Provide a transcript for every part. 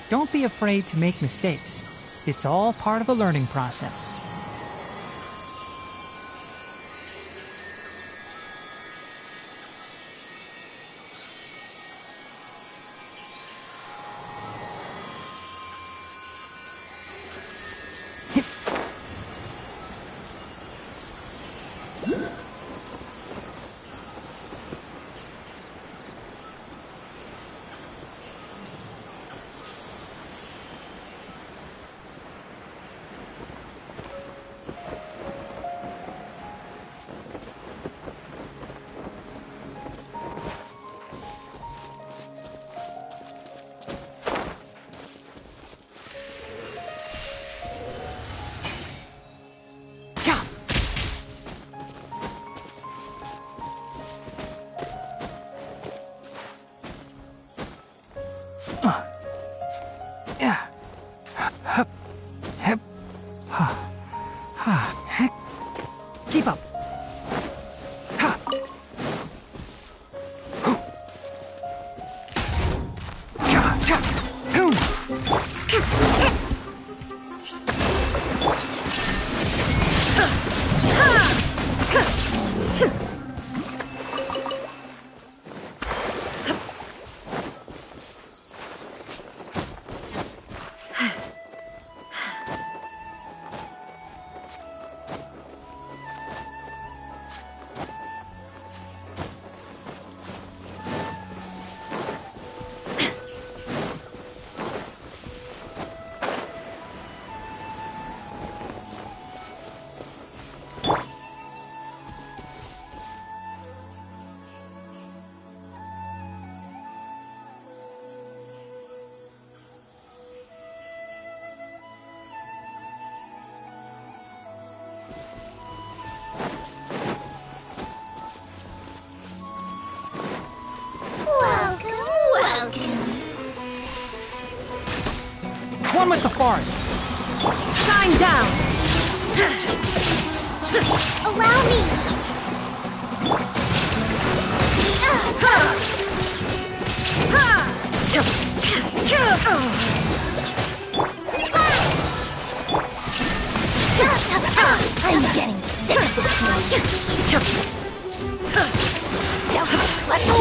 Don't be afraid to make mistakes. It's all part of the learning process. Keep up. One with the forest. Shine down. Allow me. I'm getting sick of this noise.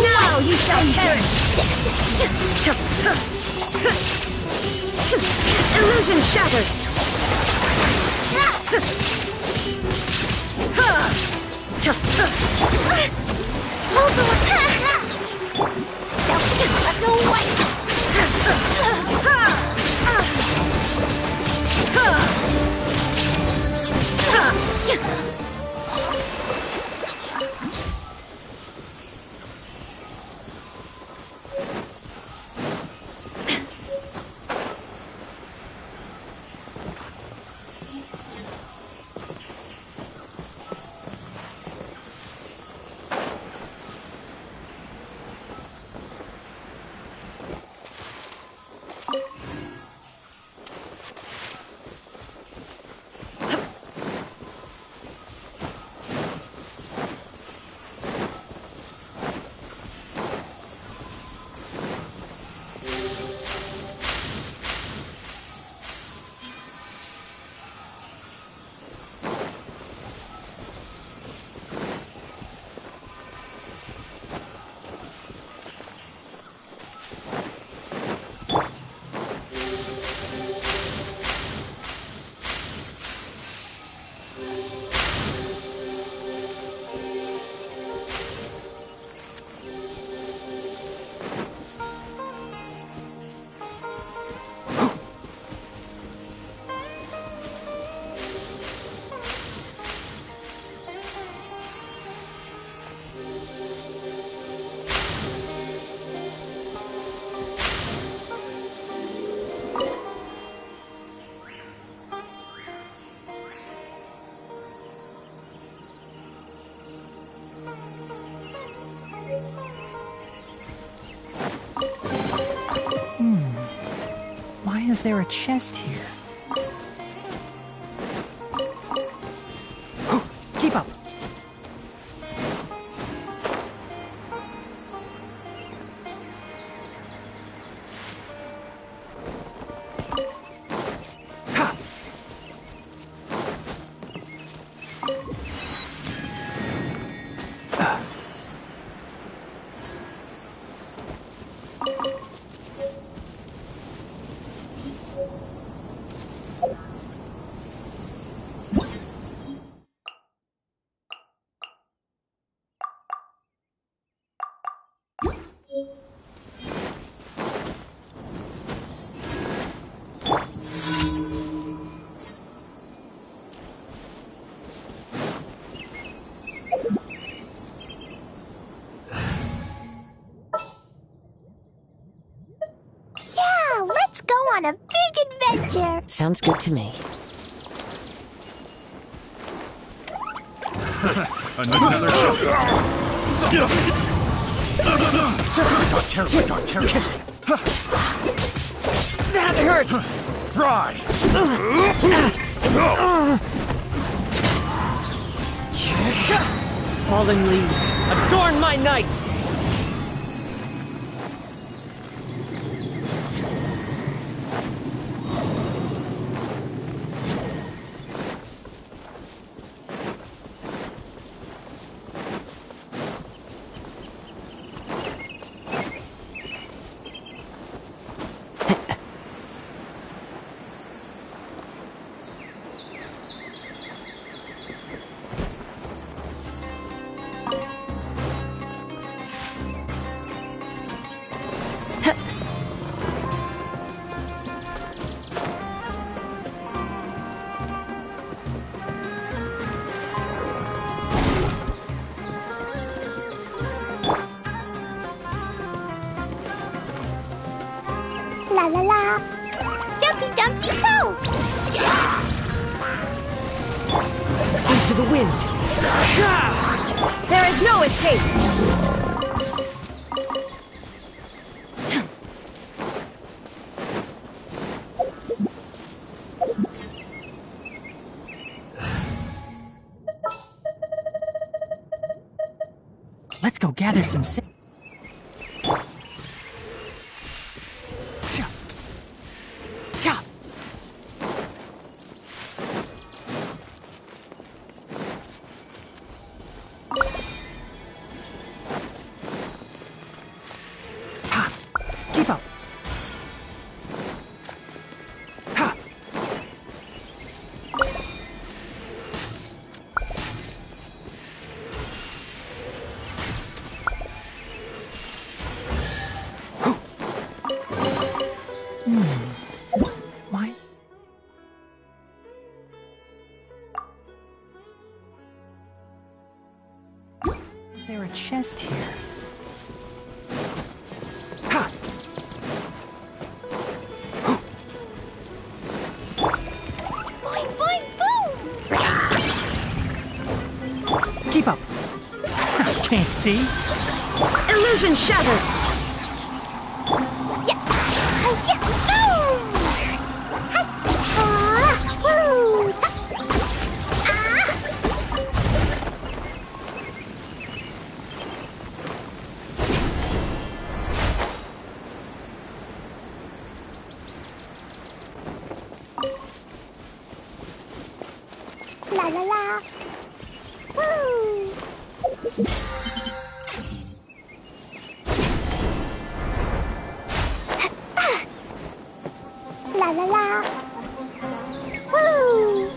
Now you shall perish. Illusion shattered! Hold the Is there a chest here? Keep up! Yeah, let's go on a big adventure. Sounds good to me. Another shot. That hurts! Fry! Fallen leaves, adorn my night! La la la. Jumpy Dumpty go! Into the wind! There is no escape! Let's go gather some Keep up! Why? Is there a chest here? Boing, boing, boom! Keep up! Can't see? Illusion shattered! Yeah! Yeah! Boom! Woo! La la la. Woo! La la la. Woo!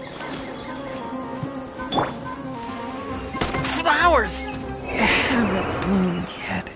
Flowers! They haven't bloomed yet.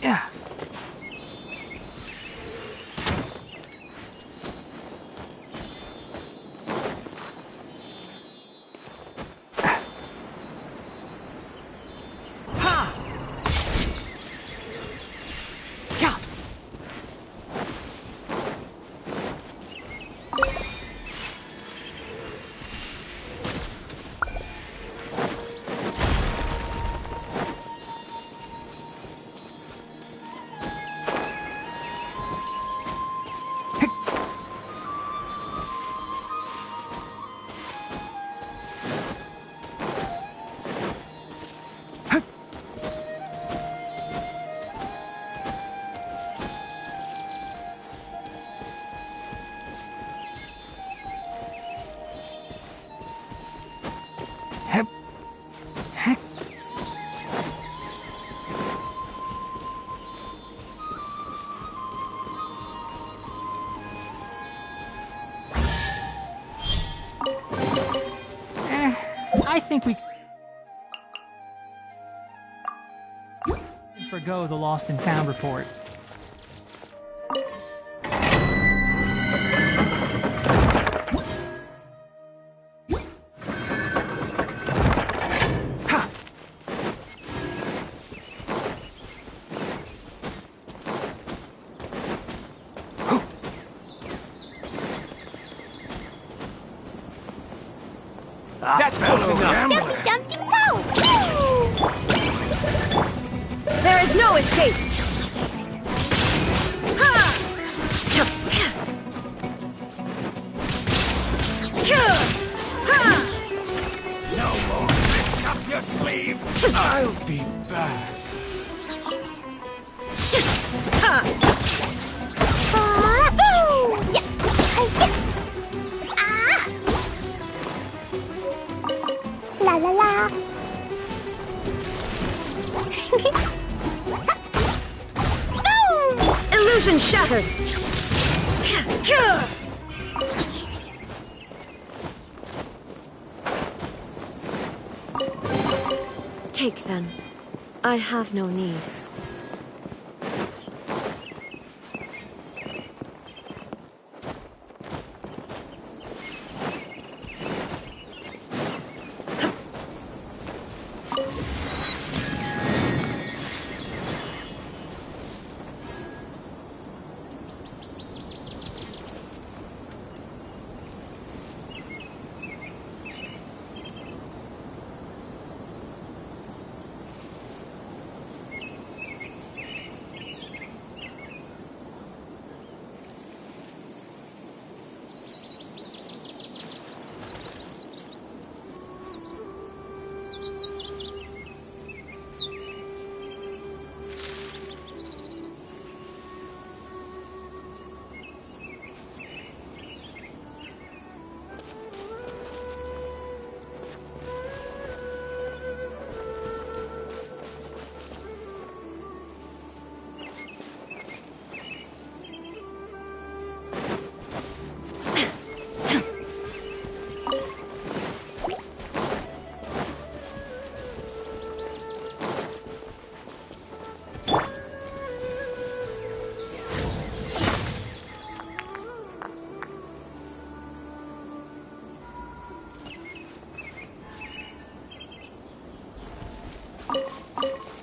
Yeah. I think we can forgo the lost and found report. That's close enough. Dumpty Dumpty Go! Pew! There is no escape! Ha! No more tricks up your sleeve. I'll be back. Boo! Yeah! Yeah! Ah! La la la! Boom! Illusion shattered! Take them. I have no need.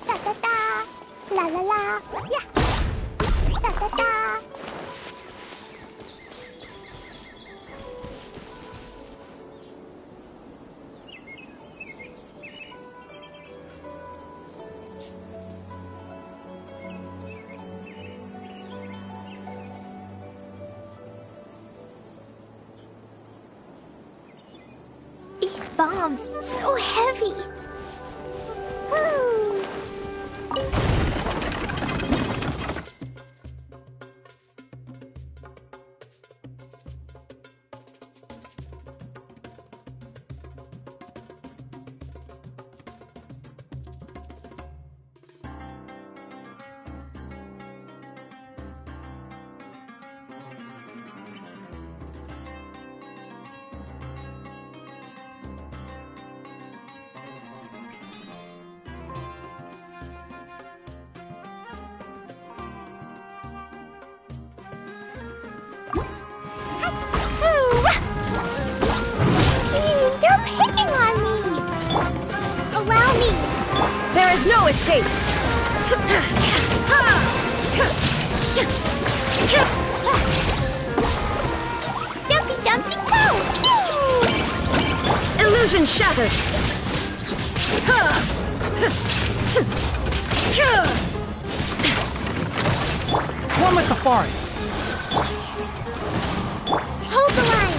Da da da! La la la! Yeah! Da da da! These bombs, so heavy! Woo! There's no escape! Dumpty Dumpty go! Pew! Illusion shattered! One with the forest. Hold the line!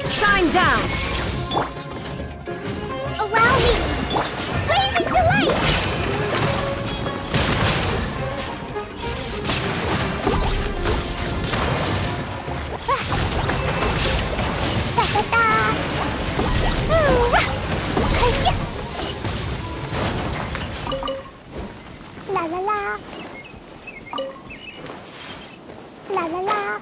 Shine down! Allow me! Blazing delight! Da-da-da! Ooh! Hi-ya! La la la! La la la!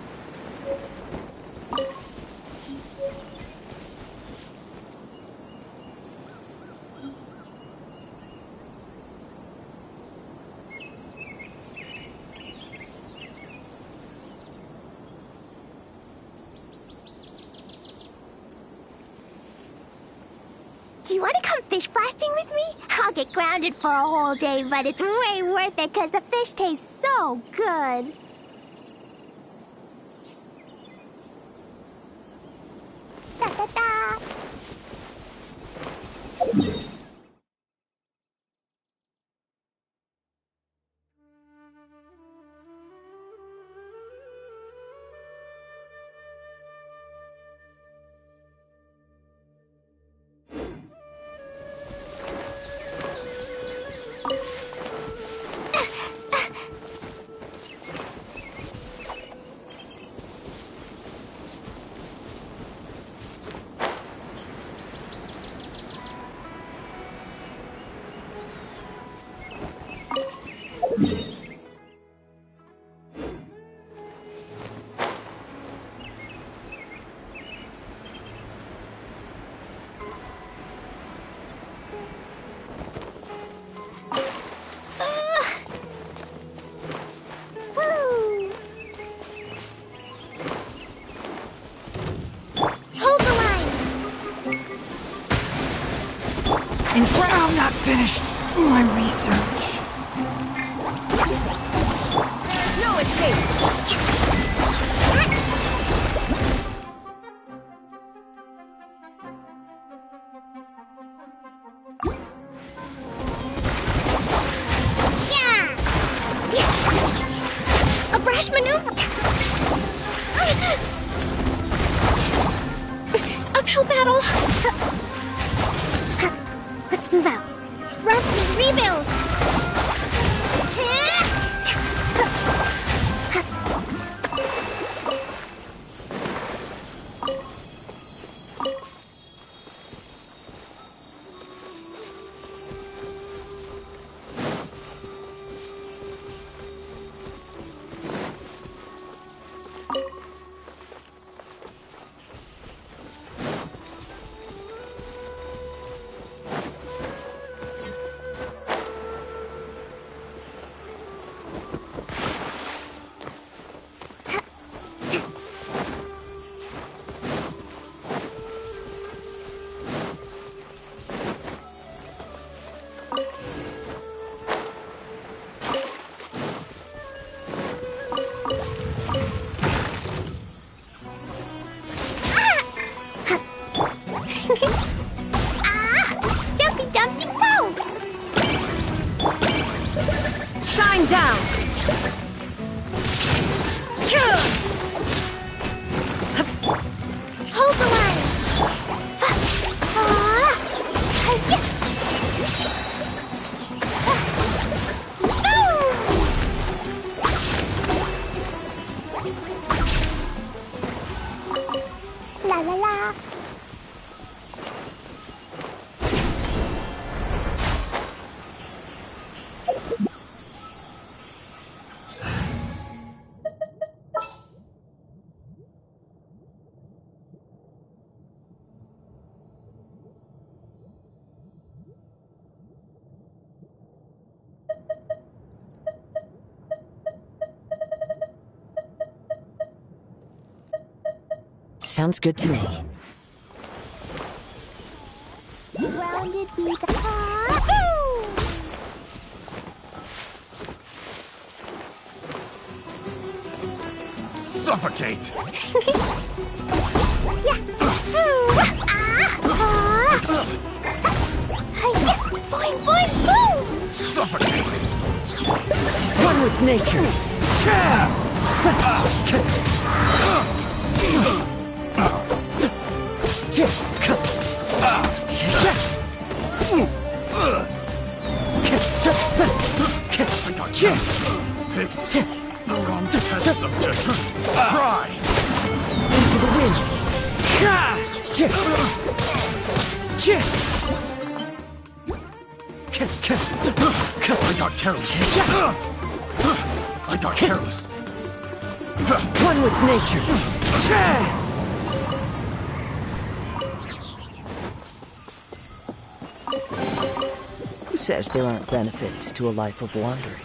Do you want to come fish blasting with me? I'll get grounded for a whole day, but it's way worth it because the fish taste so good. Da-da-da! Woo! Hold the line! I'm not finished my research. No escape! Yeah! A brash maneuver! Uphill battle! Let's move out. Rest and rebuild! Dumpty Dumpty go! Shine down! Hold the line! La la la! Sounds good to me. Grounded because... Suffocate! Boing, boing, boom! Suffocate! One with nature. The wrong test subject. Try! Into the wind. I got careless. I got careless. One with nature. Who says there aren't benefits to a life of wandering?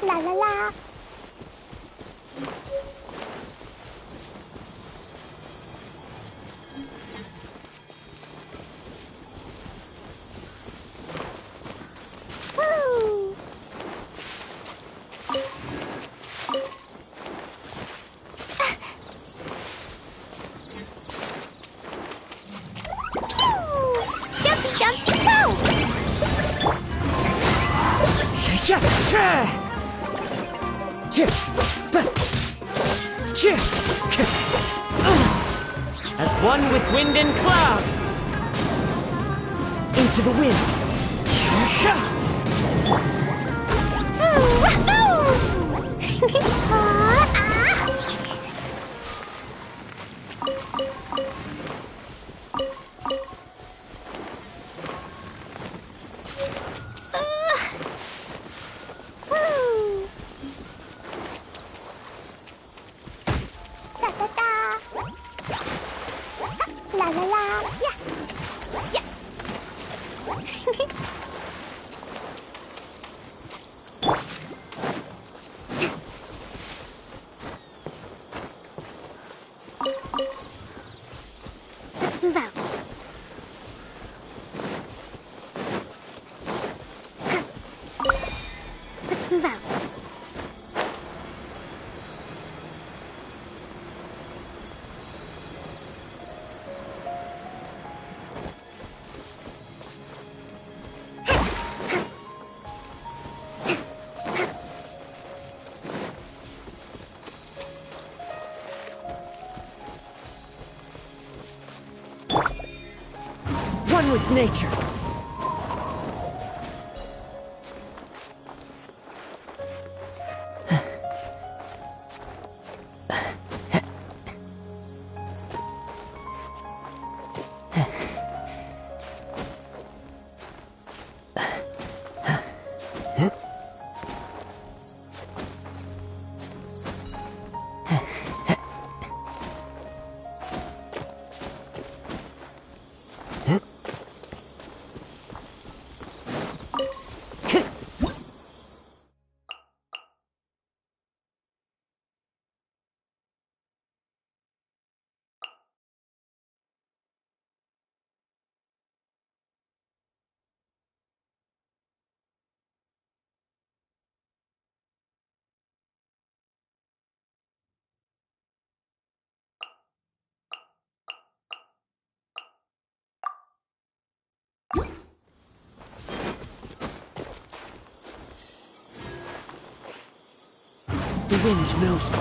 La la la. Woo! Jumpy, jumpy, go! As one with wind and cloud. Into the wind. La la la. Yeah. Yeah. Let's move out. Let's move out. One with nature. The wind knows me.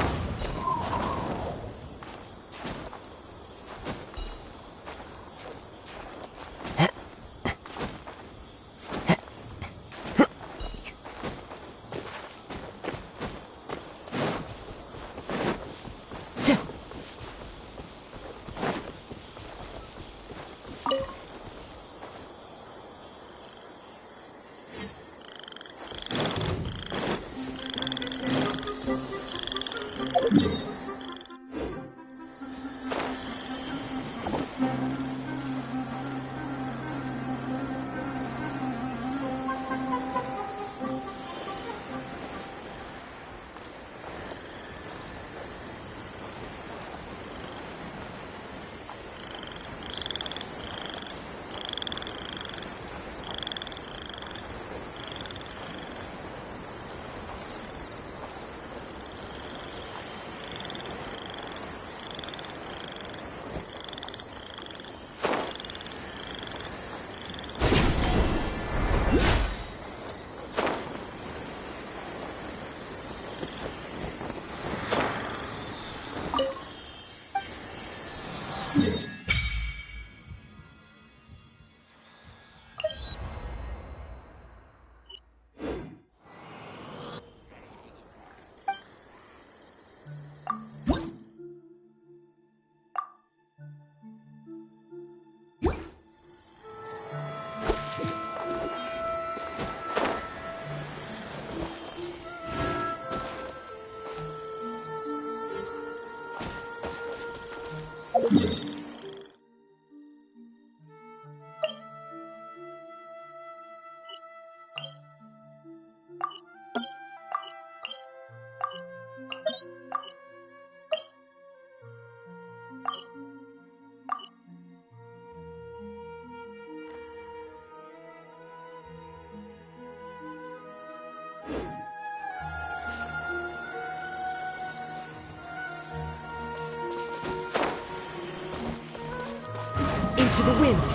Into the wind.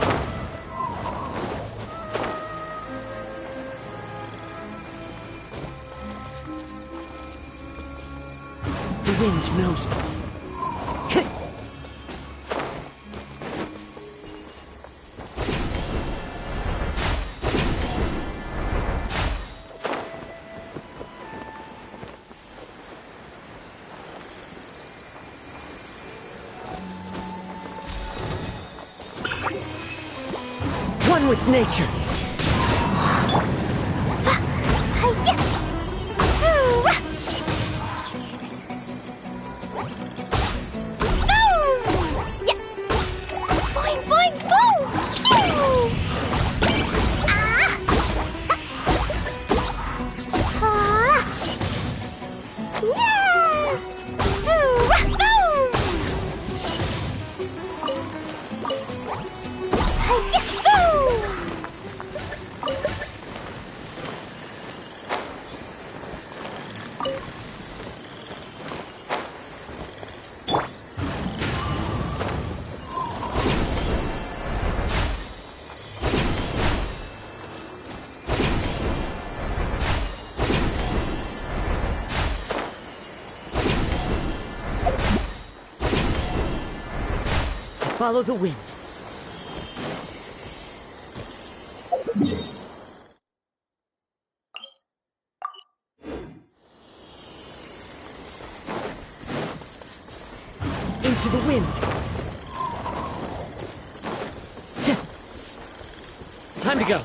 The wind knows me. One with nature. Follow the wind. Into the wind. Time to go.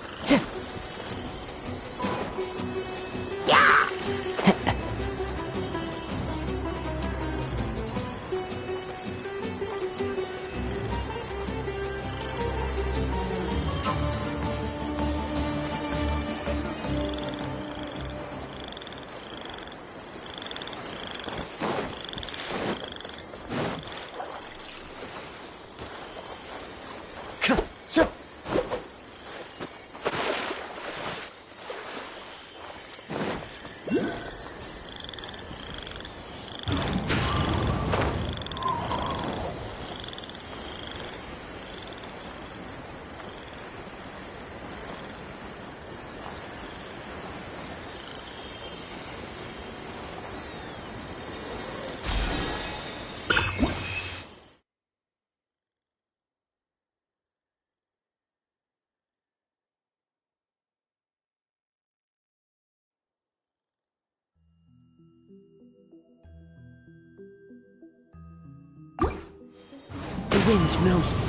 wind knows me.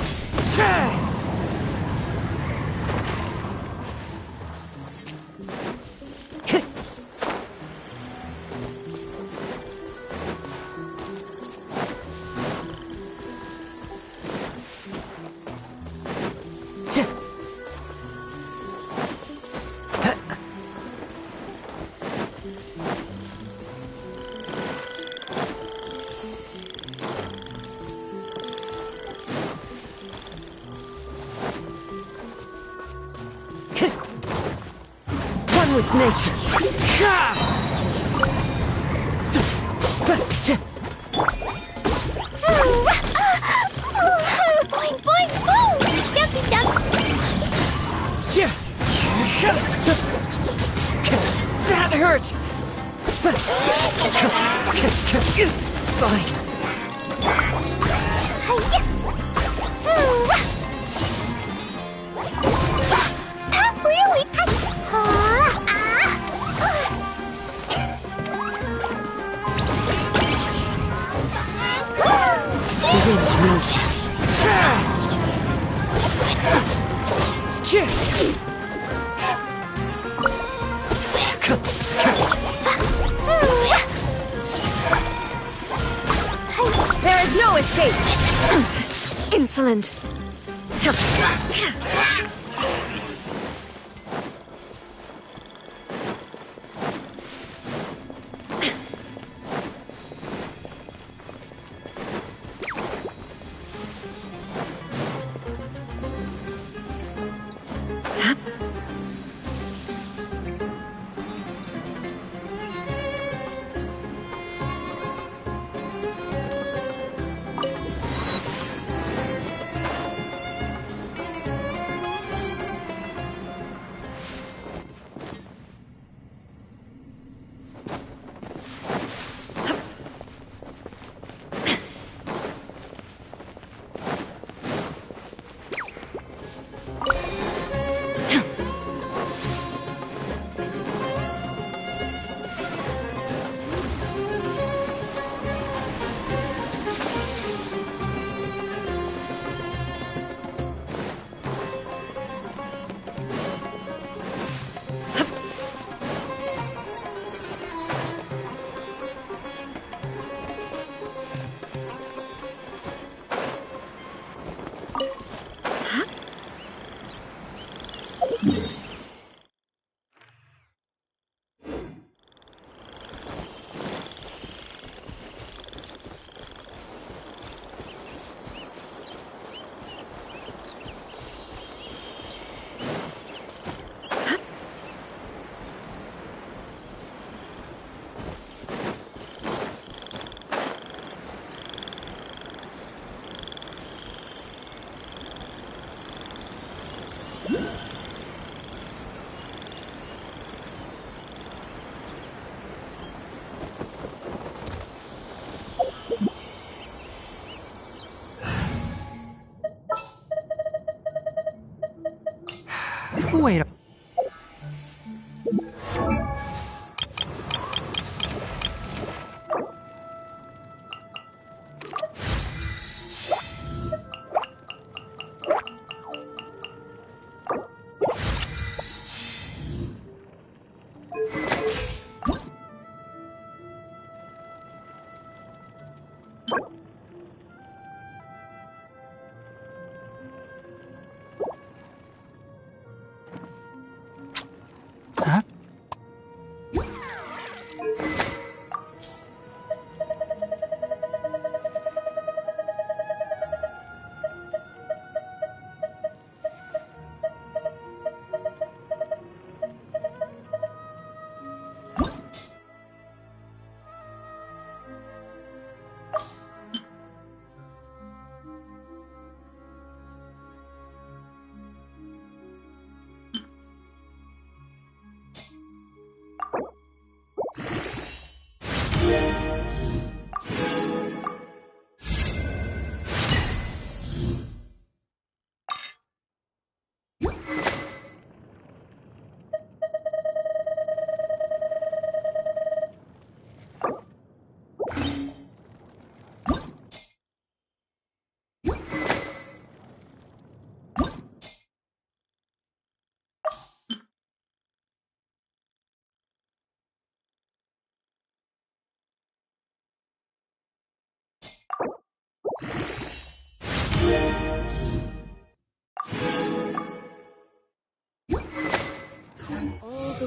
One with nature. Boing, boing, boom! Dumpy, dump. That hurt! It's fine. That really... The wind knows me. There is no escape! Insolent! Wait a...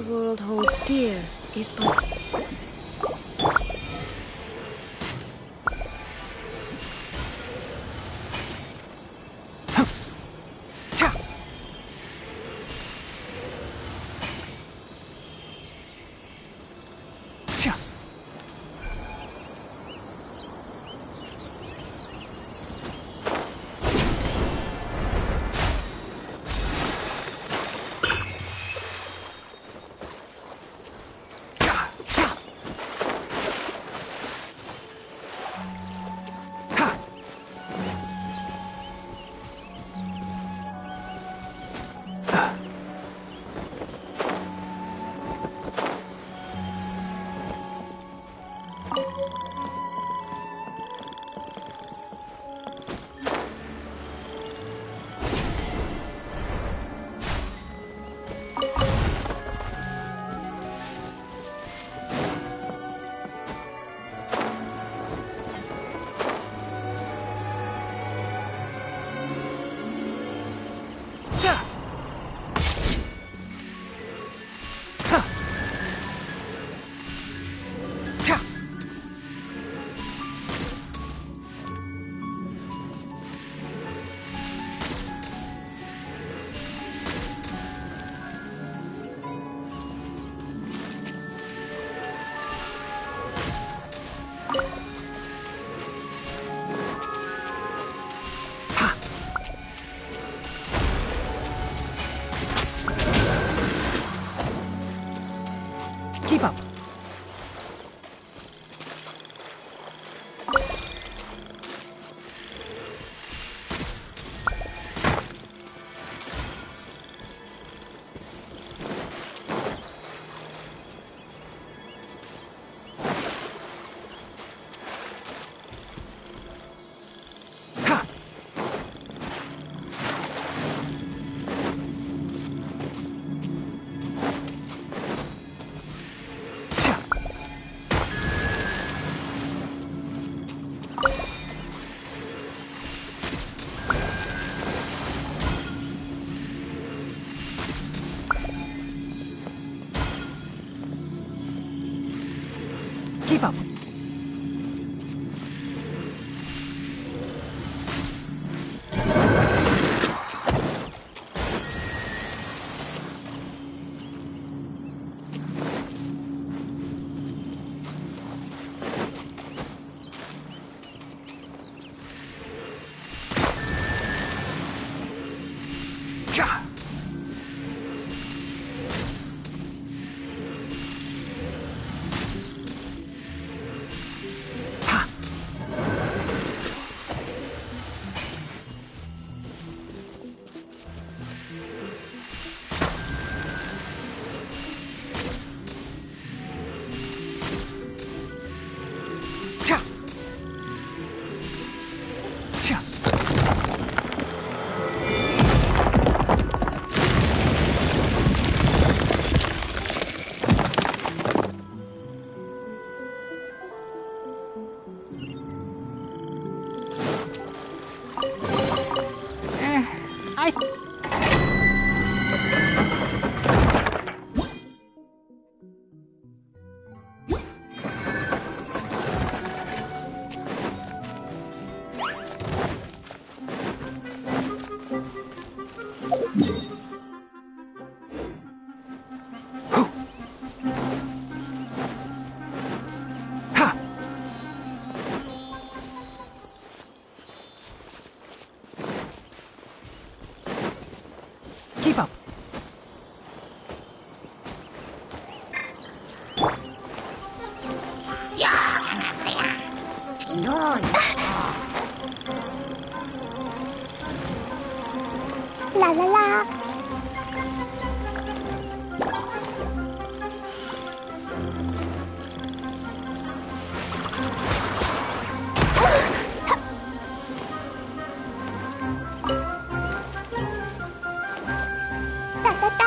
world holds dear is but... Keep up. Keep up. Keep up. La la la. Da da da.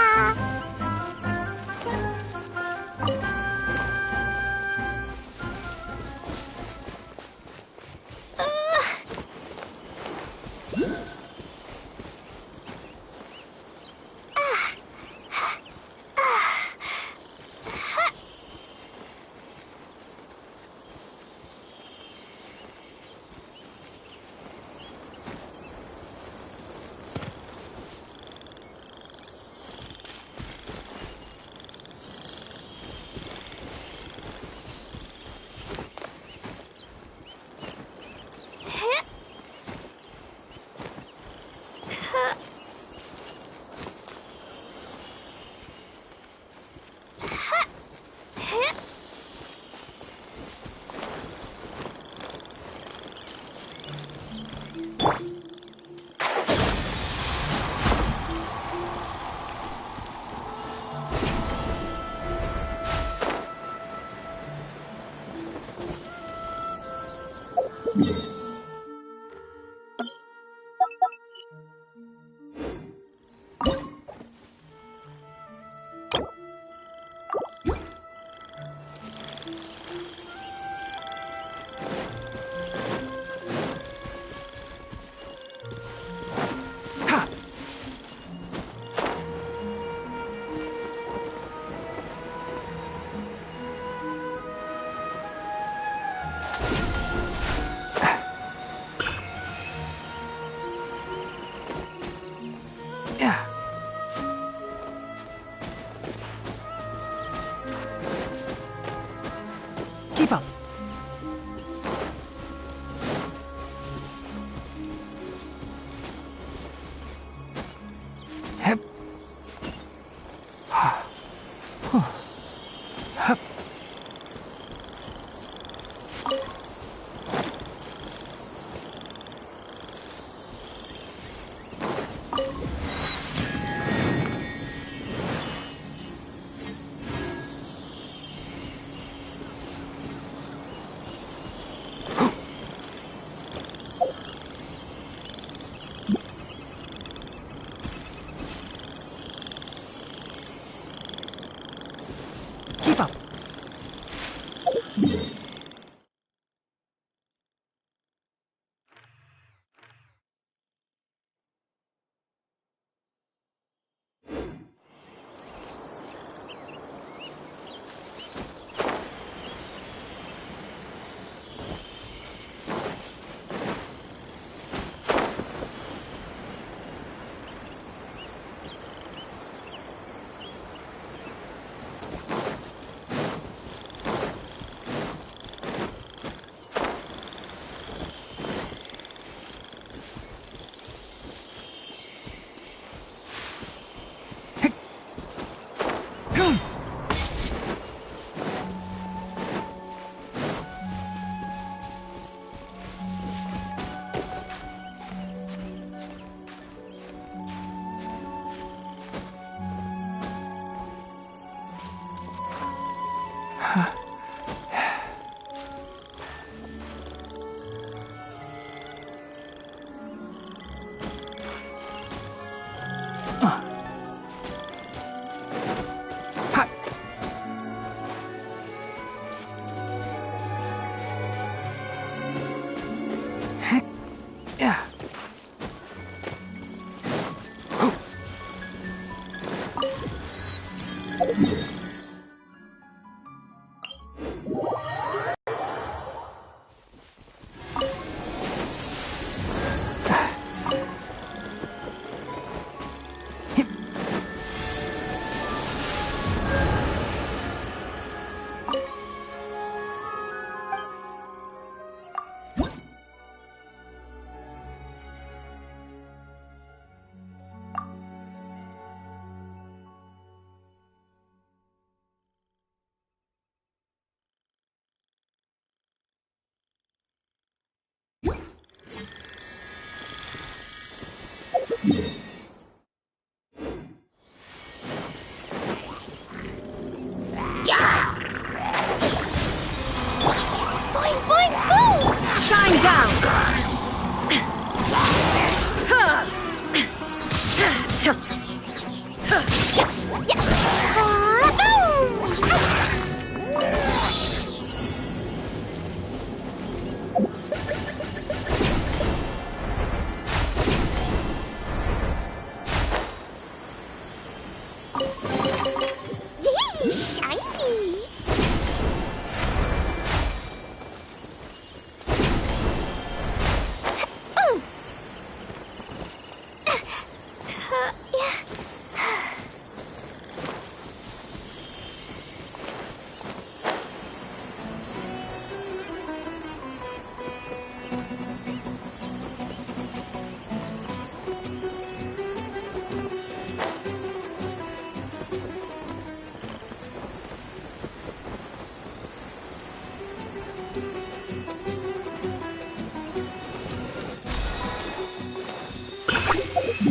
啦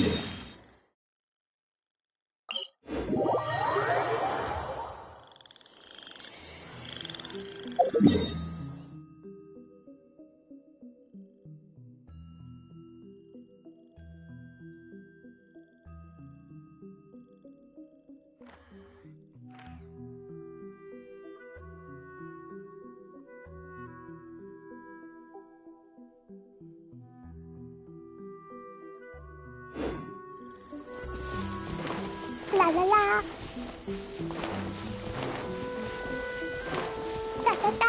啦啦，哒哒哒。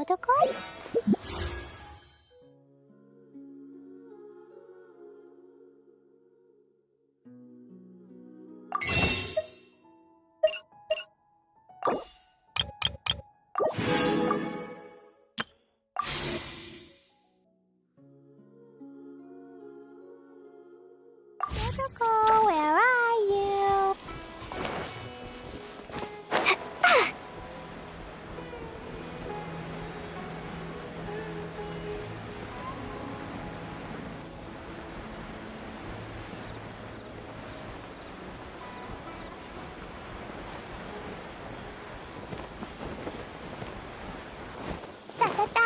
どこ？Where are you? Da da da.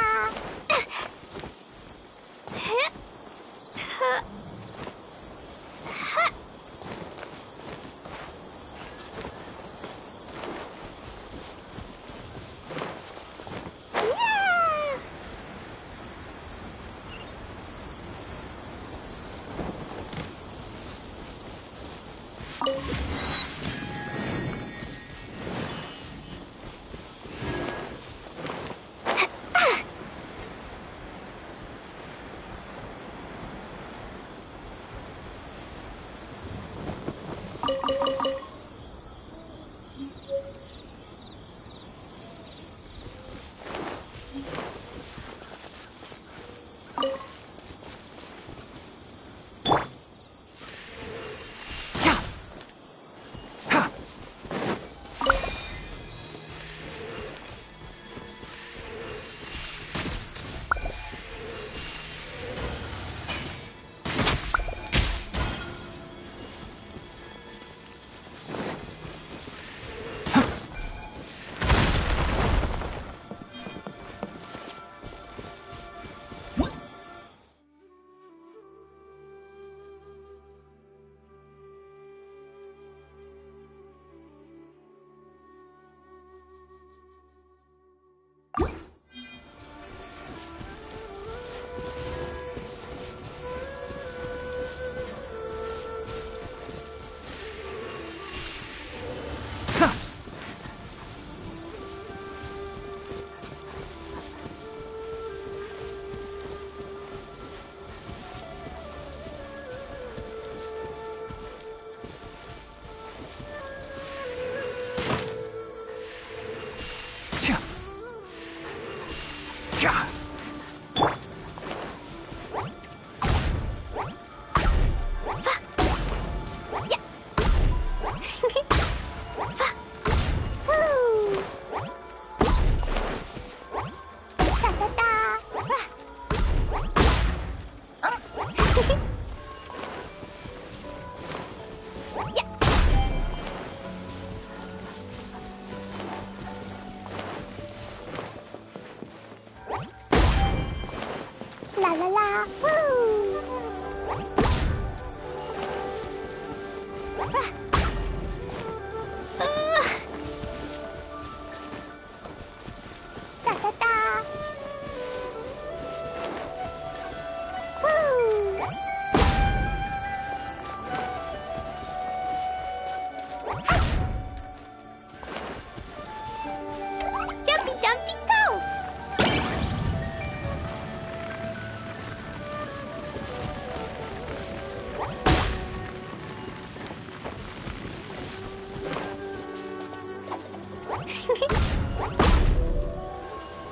Da da da. Woo. Jumpy Dumpty go!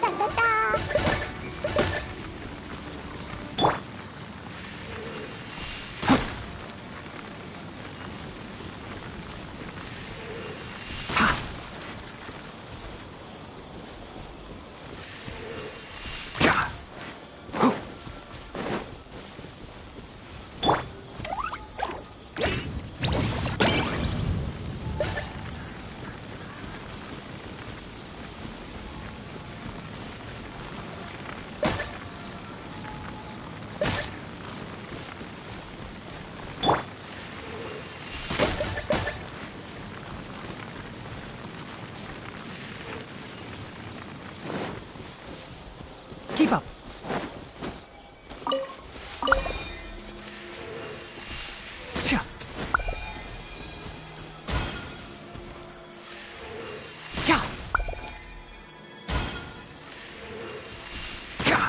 Da da da! Keep up. Cha. Ya. Ya.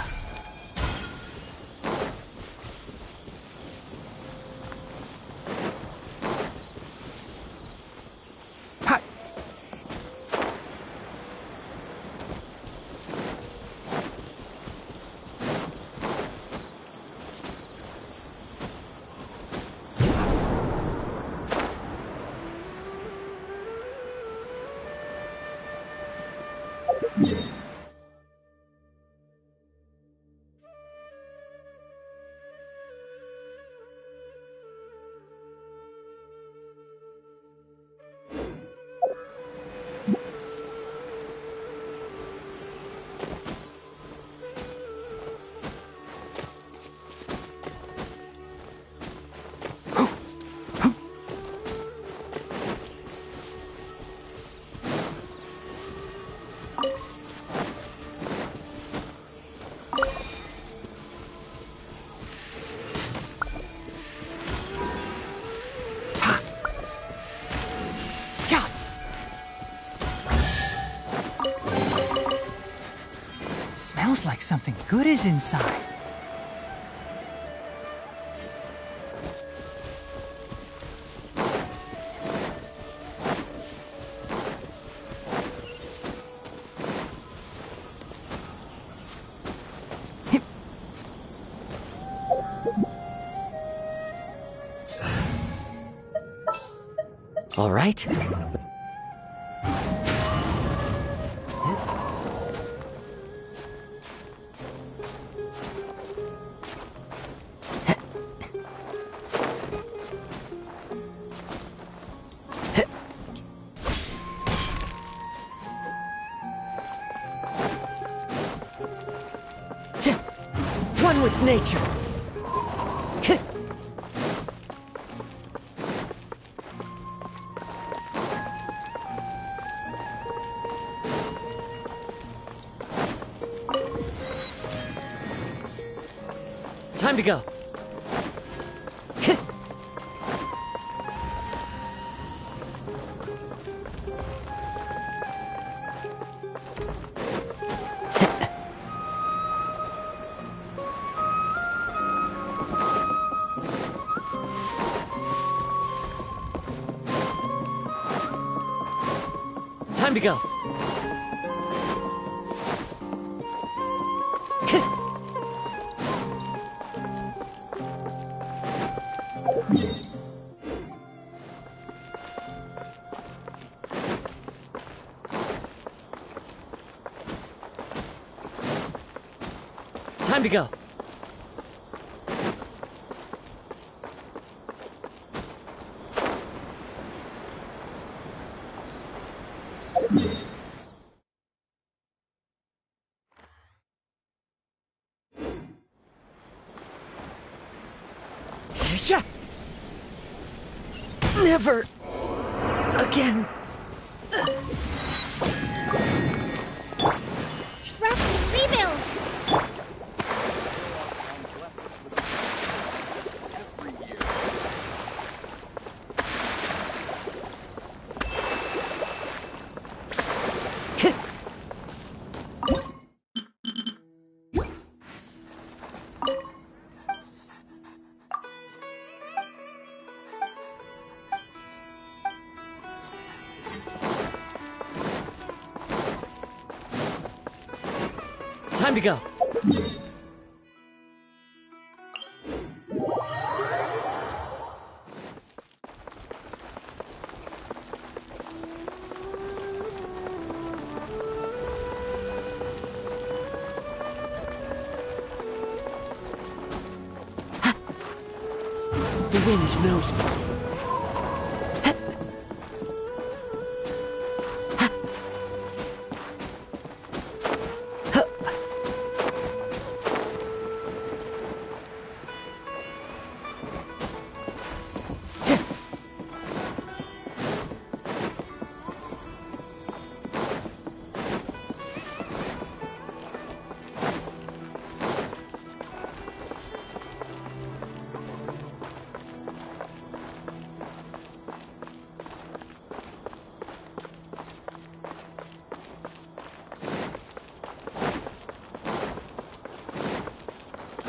Ha. Ya. Smells like something good is inside. All right. One with nature. Time to go. Time to go. Time to go. Yeah. Never again. Trust and rebuild! Time to go. The wind knows me.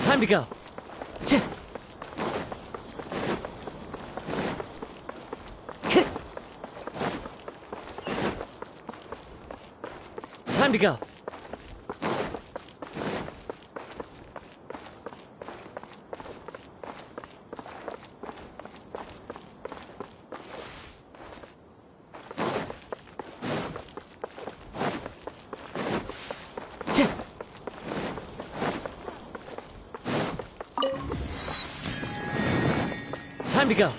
Time to go. Time to go. Time to go.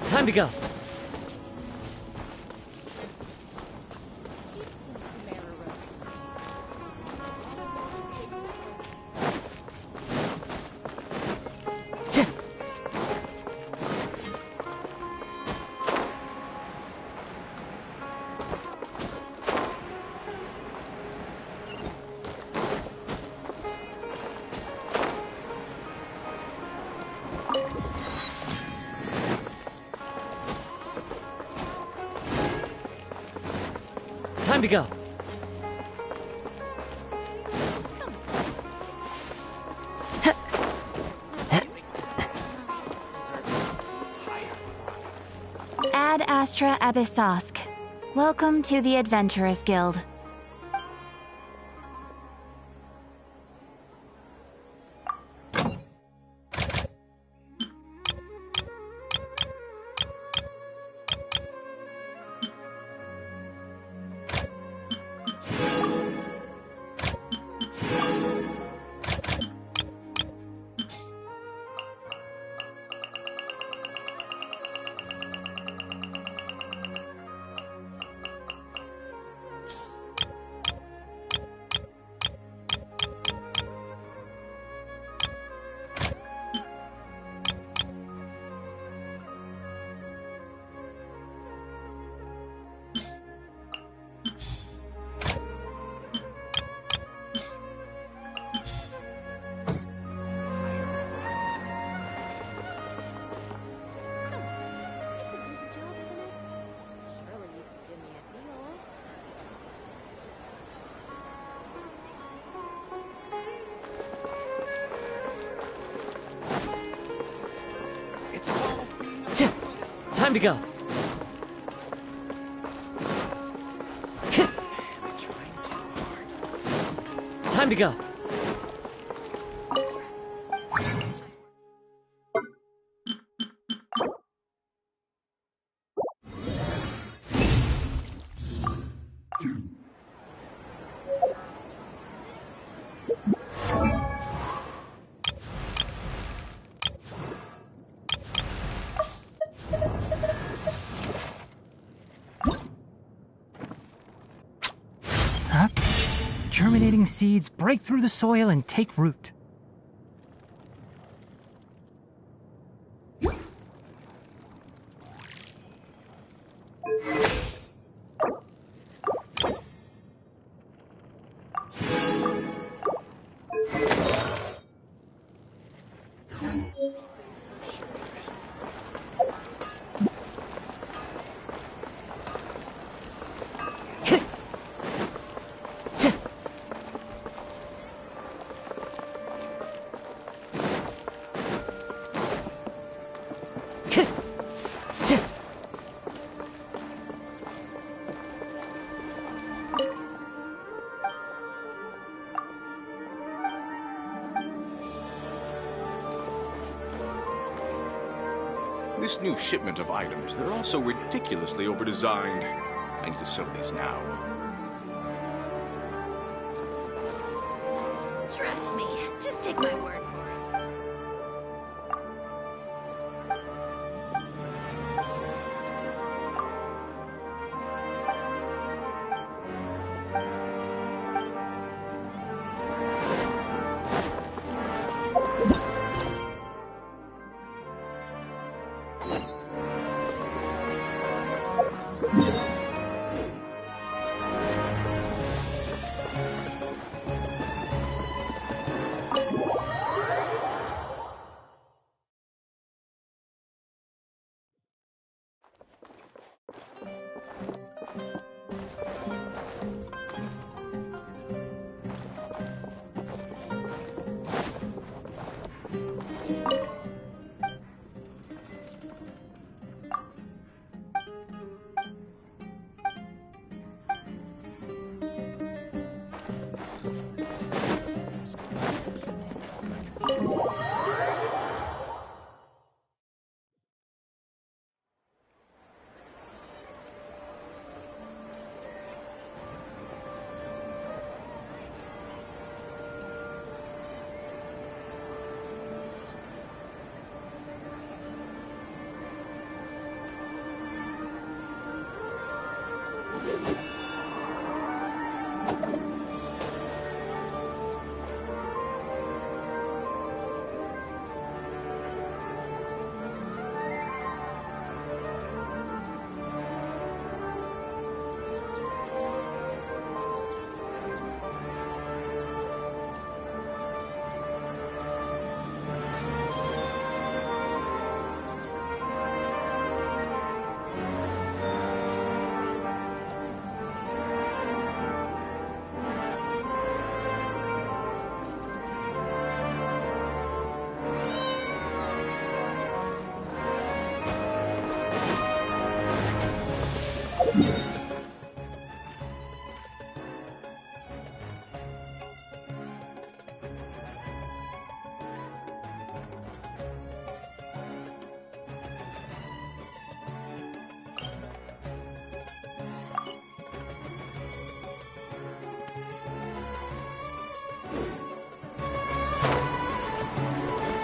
Time to go. Time to go. Ad Astra Abyssosk. Welcome to the Adventurers Guild. Time to go. Time to go. Huh? Germinating seeds break through the soil and take root. This new shipment of items, they're all so ridiculously over-designed. I need to sell these now. Trust me, just take my word for it.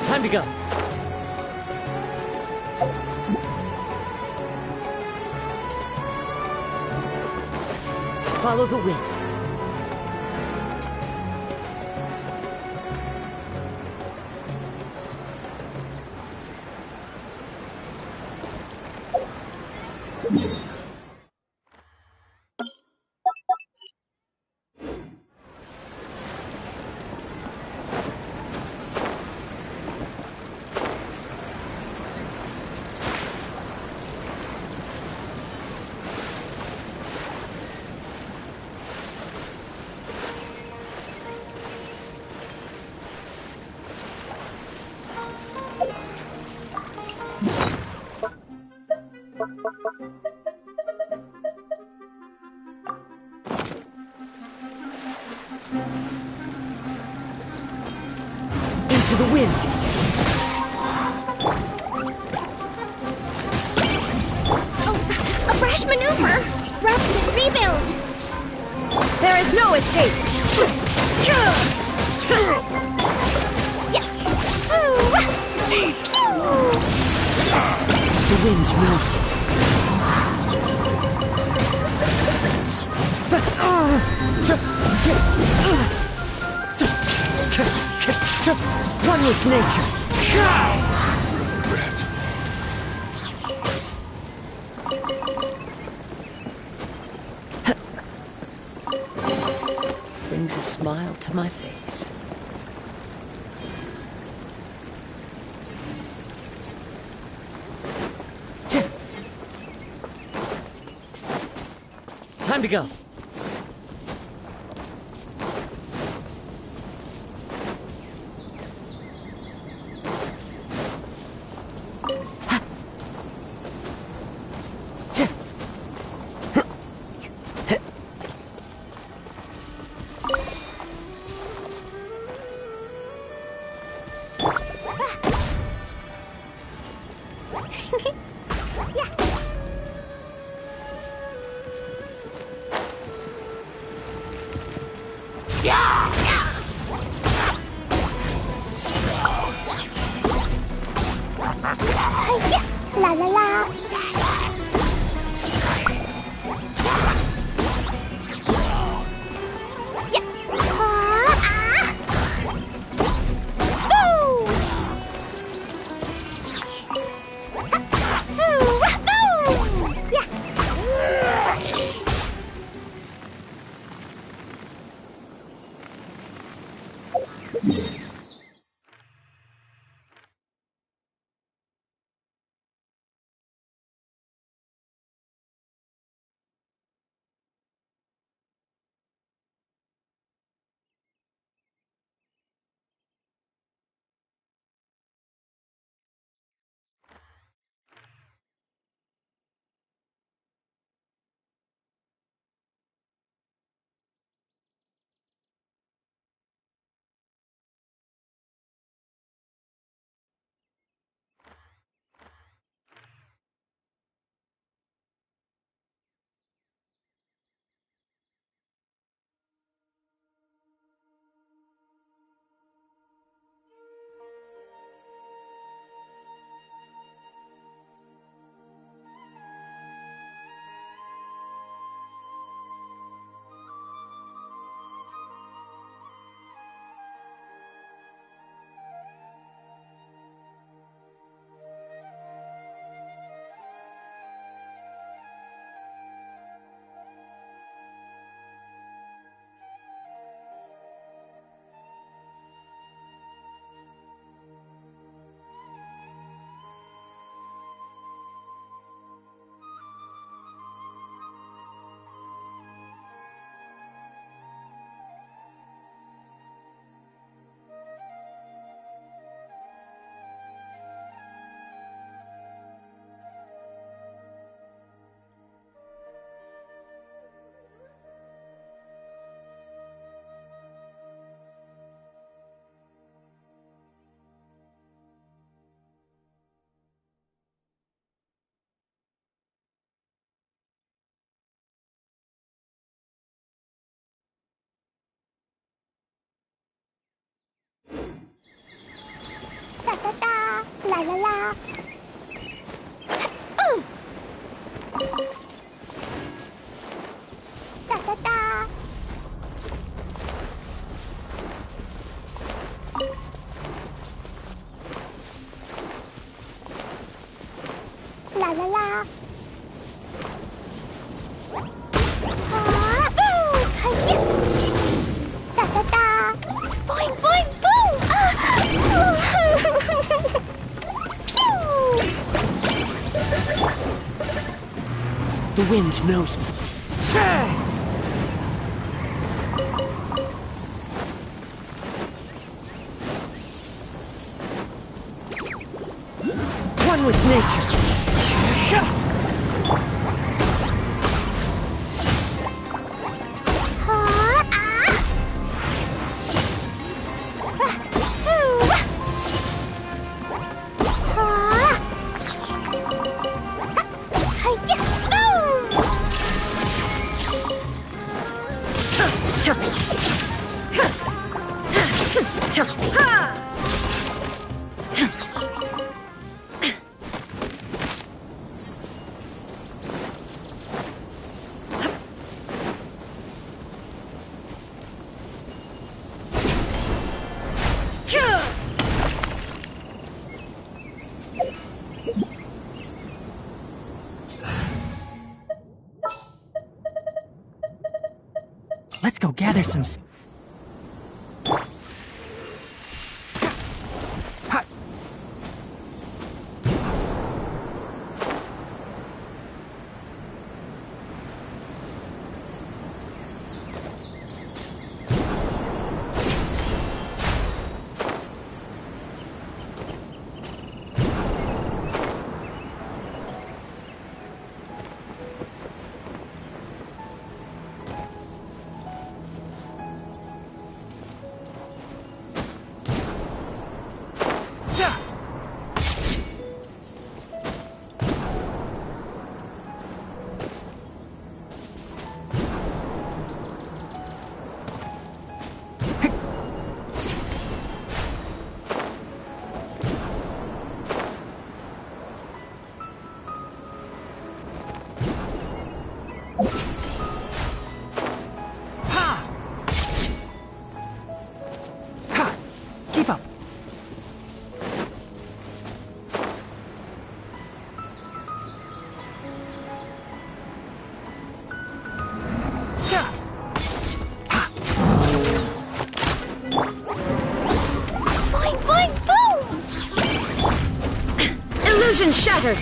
Time to go. Follow the wind. to the wind. Oh, a brash maneuver! Rust, rebuild! There is no escape! The wind knows me. One with nature. Brings a smile to my face. Time to go. La la la. Da da da, la la la. Da da da. La la la. Da da da. Boing boing boom. The wind knows me. One with nature. Let's go gather some. Keep up. Boing, boing, boom! Illusion shattered!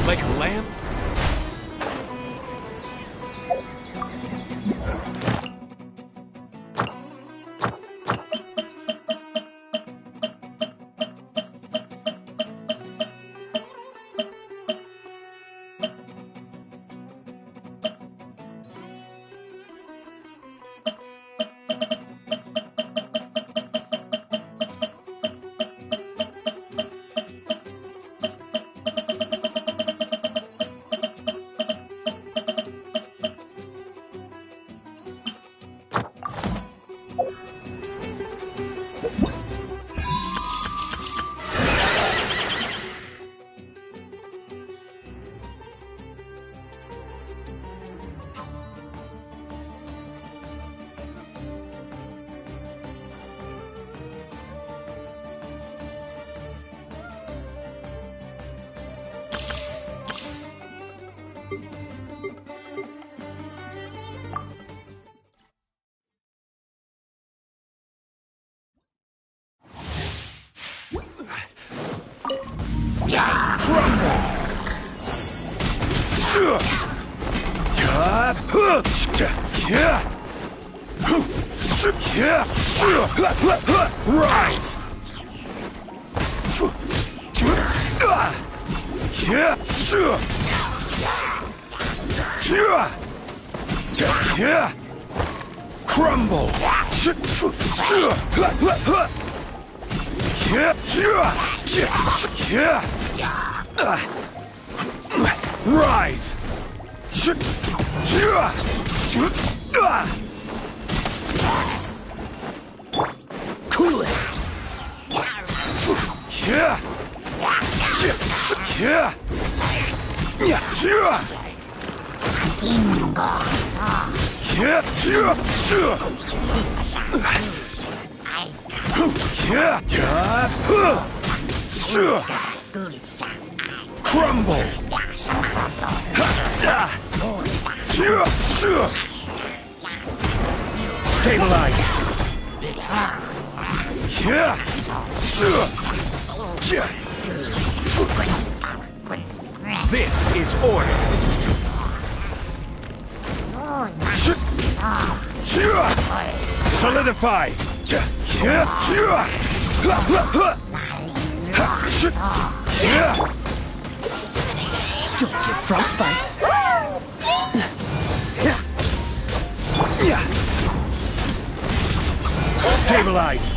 Like a lamp? Rise! Crumble! Rise! Cool it! Crumble! Stabilize. This is order. Solidify. Don't get frostbite. Stabilize.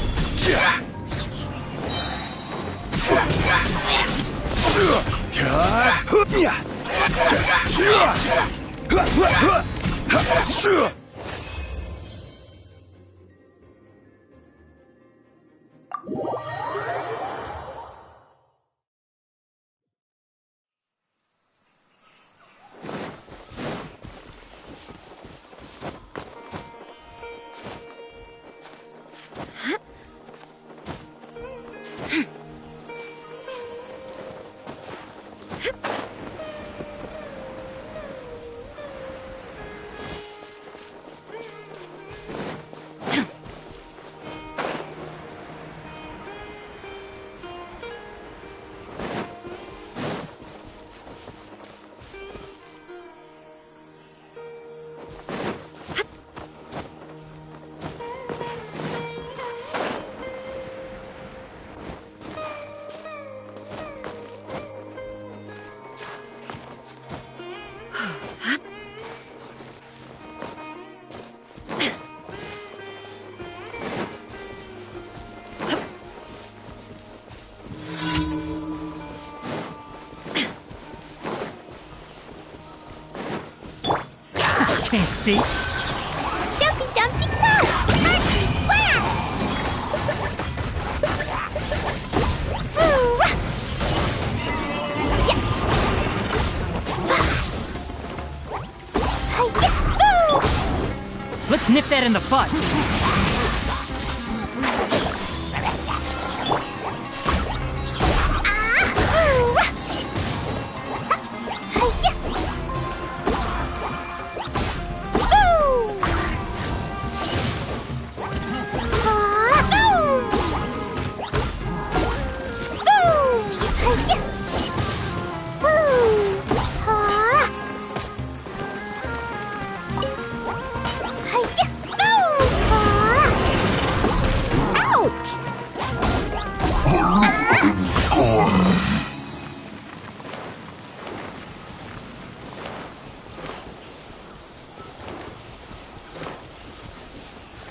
Can't see. Dumpy Dumpty Go! Whaaaaat! Ooh. Yeah. Yeah. Ooh. Let's nip that in the butt.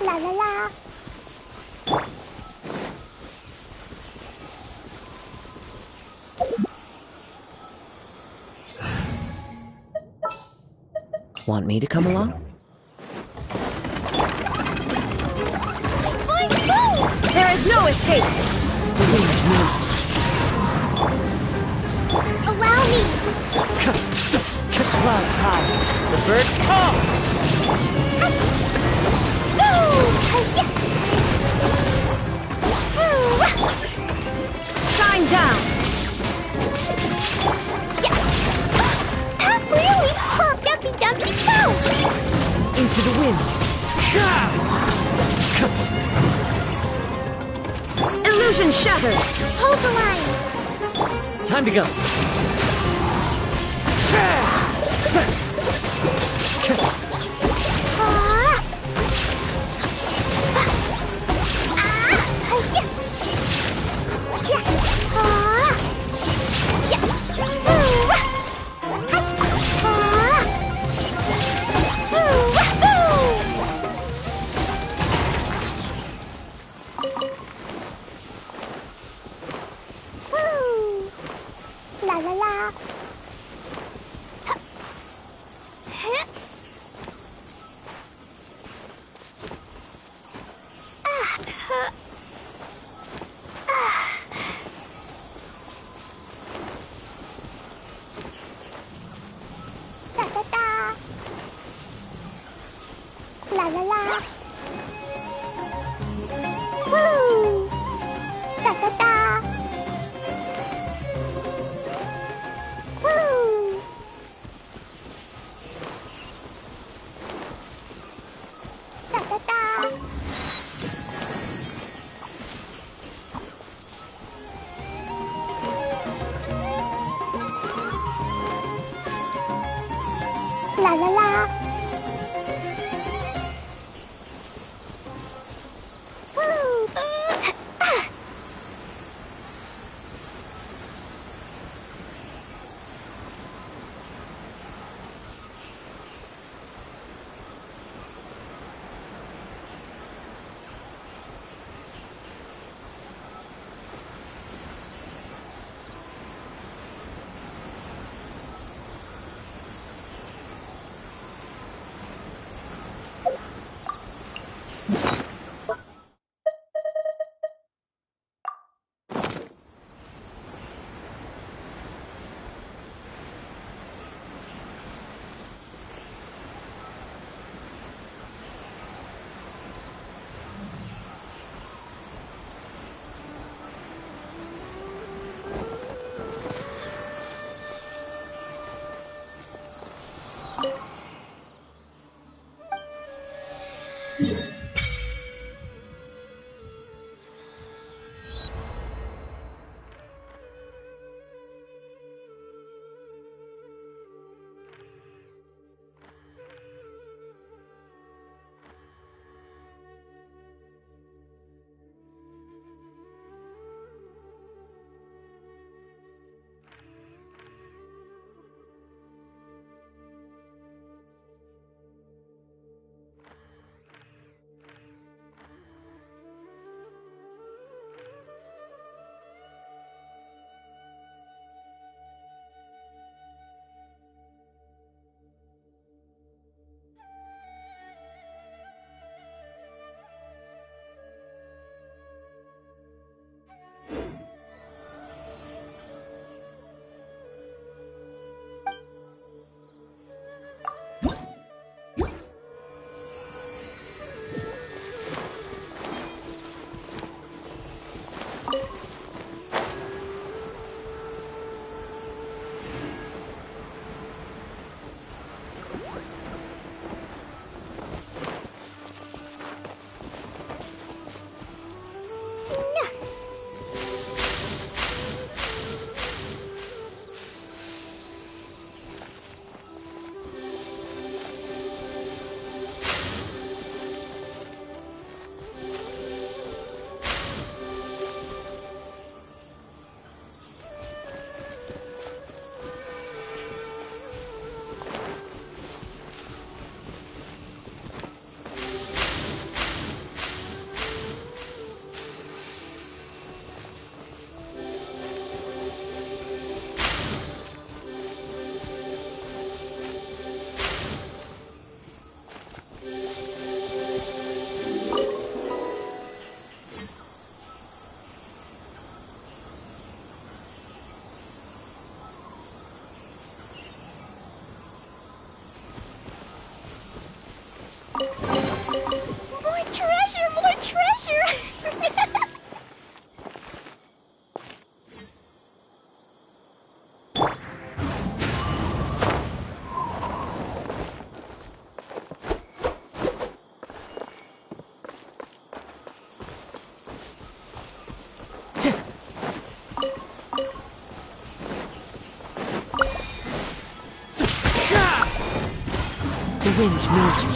La la la. Want me to come along? There is no escape! The wind knows me. Allow me. Clouds high. The birds call. Shine down! That really hurt, Dumpy Dumpty Go! Into the wind. Illusion shattered! Hold the line. Time to go. La la la. More treasure! More treasure! The wind knows me.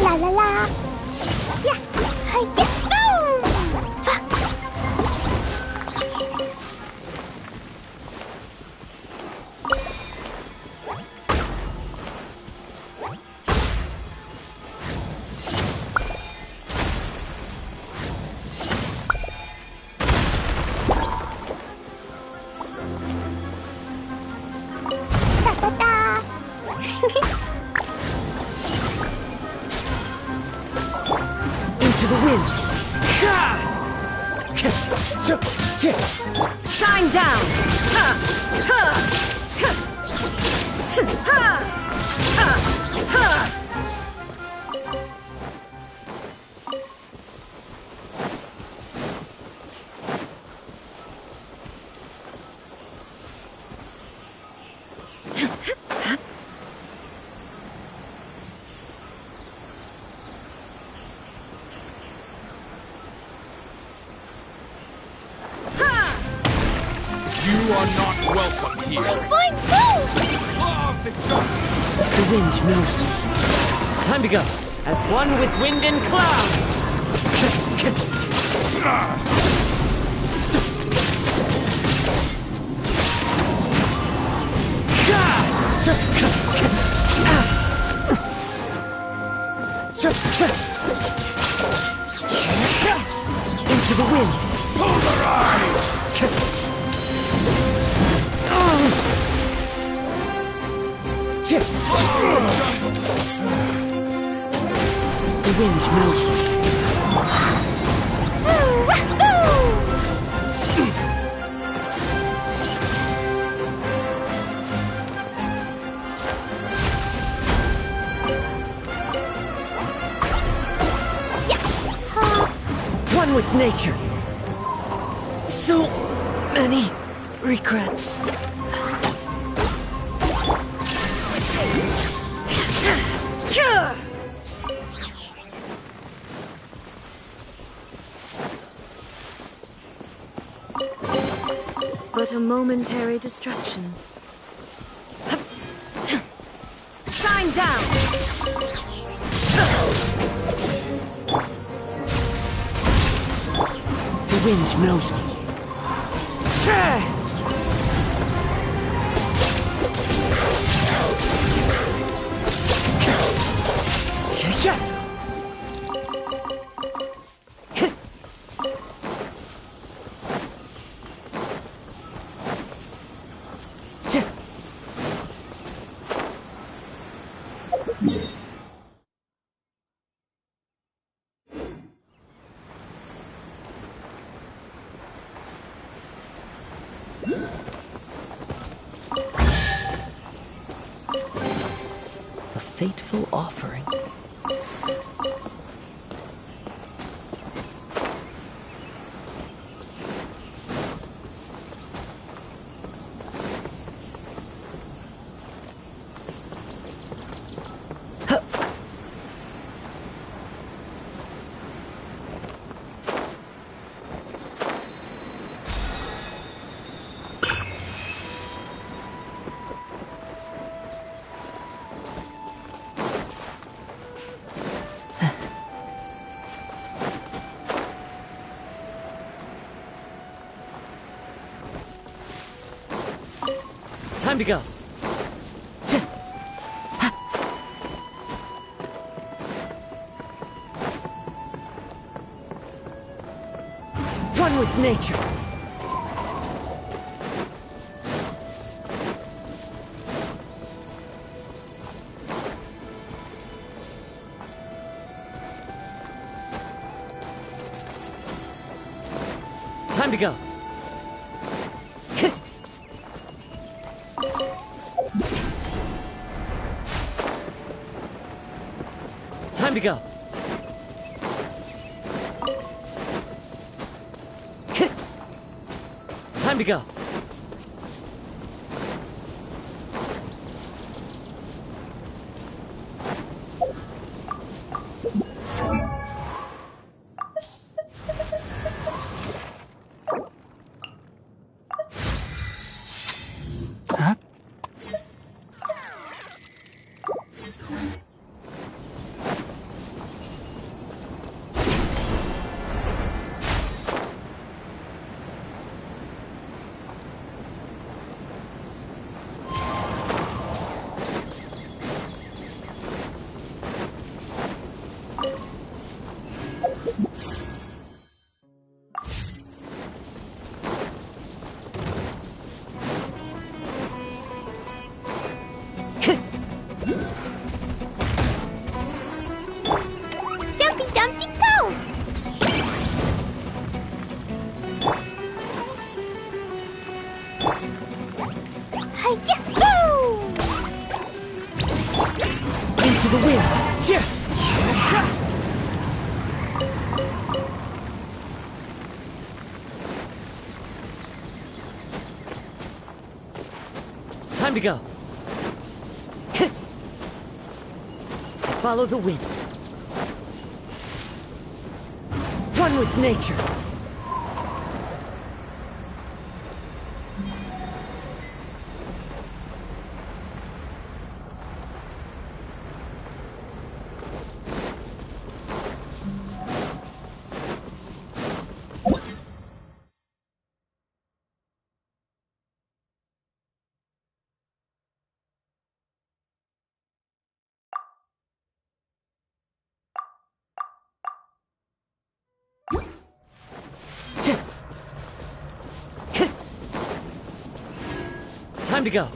La la la. Yeah. Yeah. Into the wind. Shine down! Ha! Ha! Ha! Ha! Ha! Ha! You are not welcome here. Fine food! The wind knows me. Time to go. As one with wind and cloud. Into the wind. Pulverize! The wind knows me. with nature. So many regrets. But a momentary distraction. Shine down! The wind knows me. A fateful offering. Time to go. One with nature. Time to go. Time to go. Time to go. Huh? Dumpy Dumpty go! Hi-yahoo! Into the wind. Time to go. Follow the wind. One with nature. Time to go.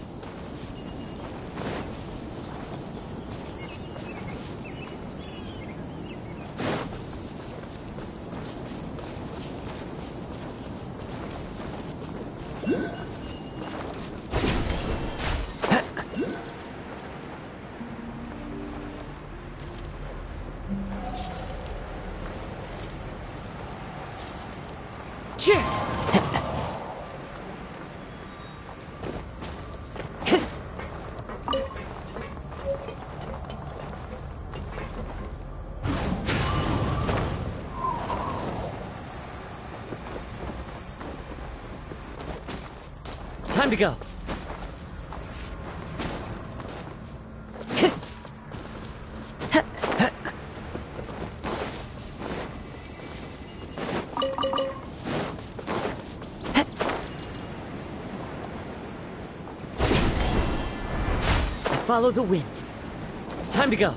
Time to go. Follow the wind. Time to go.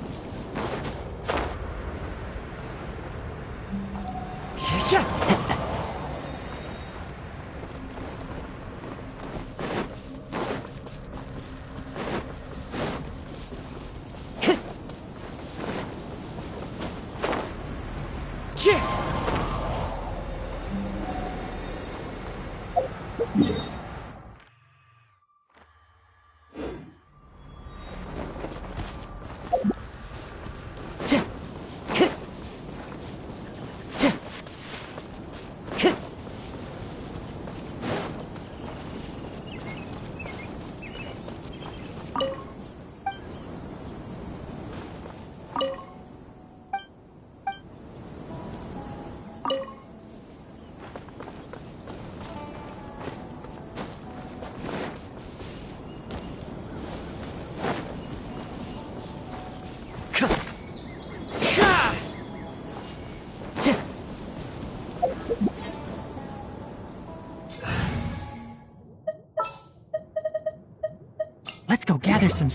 Let's go gather some...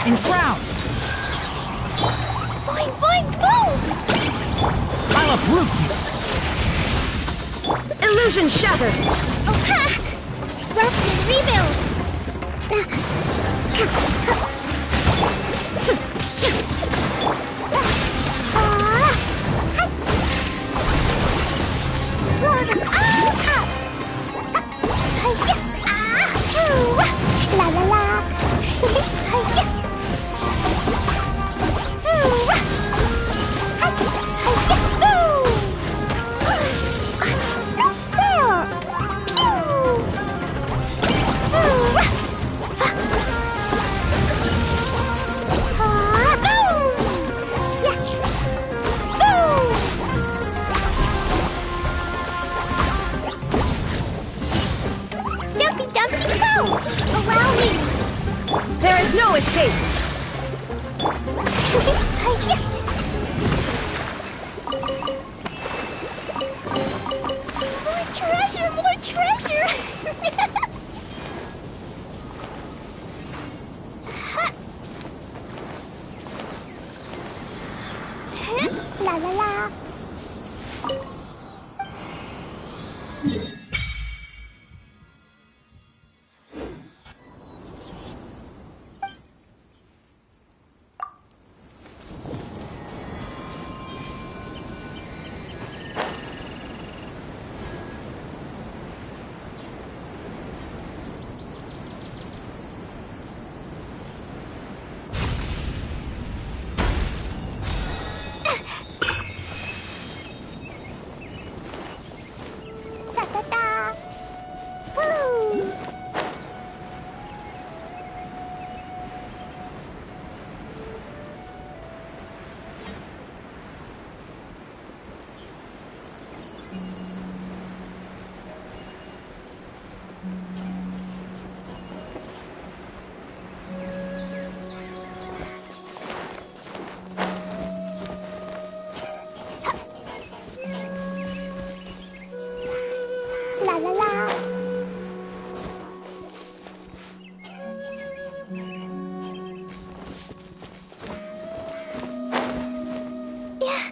Enshroud! Boing, boing, boom! I'll uproot you! Illusion shattered! Oh, ha! Rest and rebuild! La la la! Jumpy Dumpty go! Allow me! There is no escape! More treasure! More treasure! La la la! Da da da! Woo! La la la! Yeah.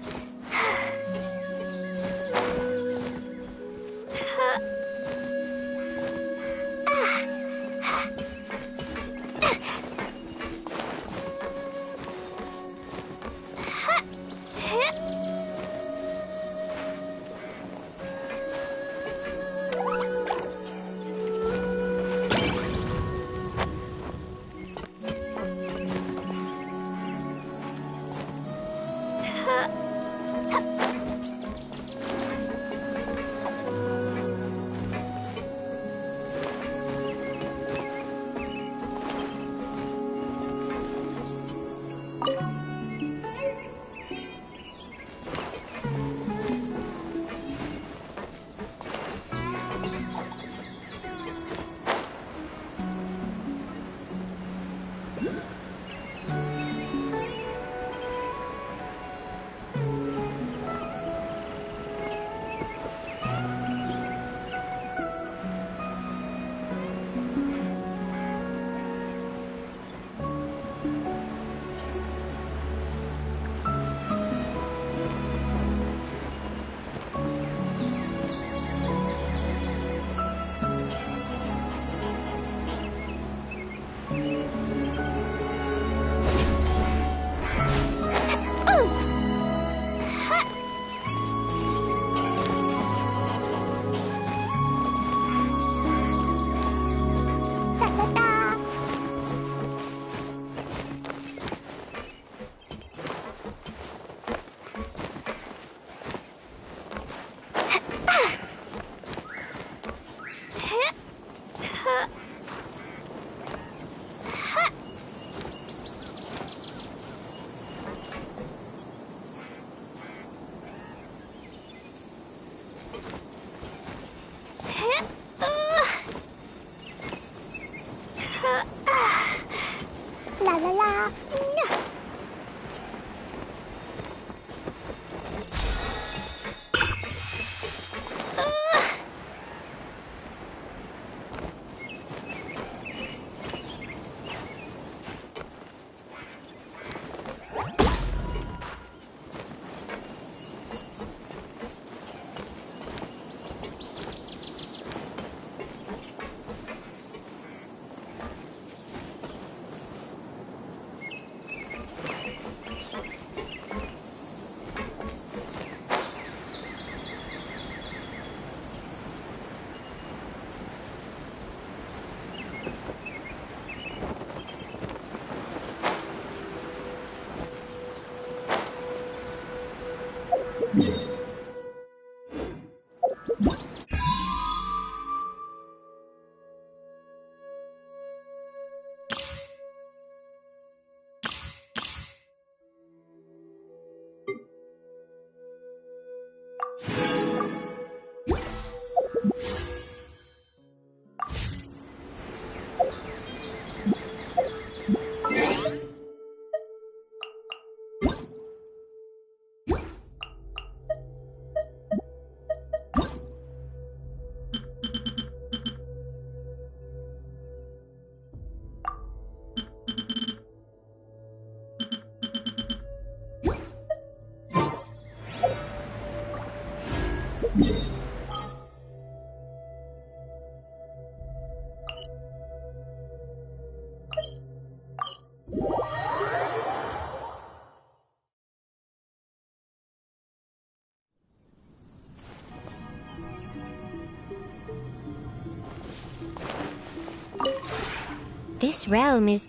This realm is...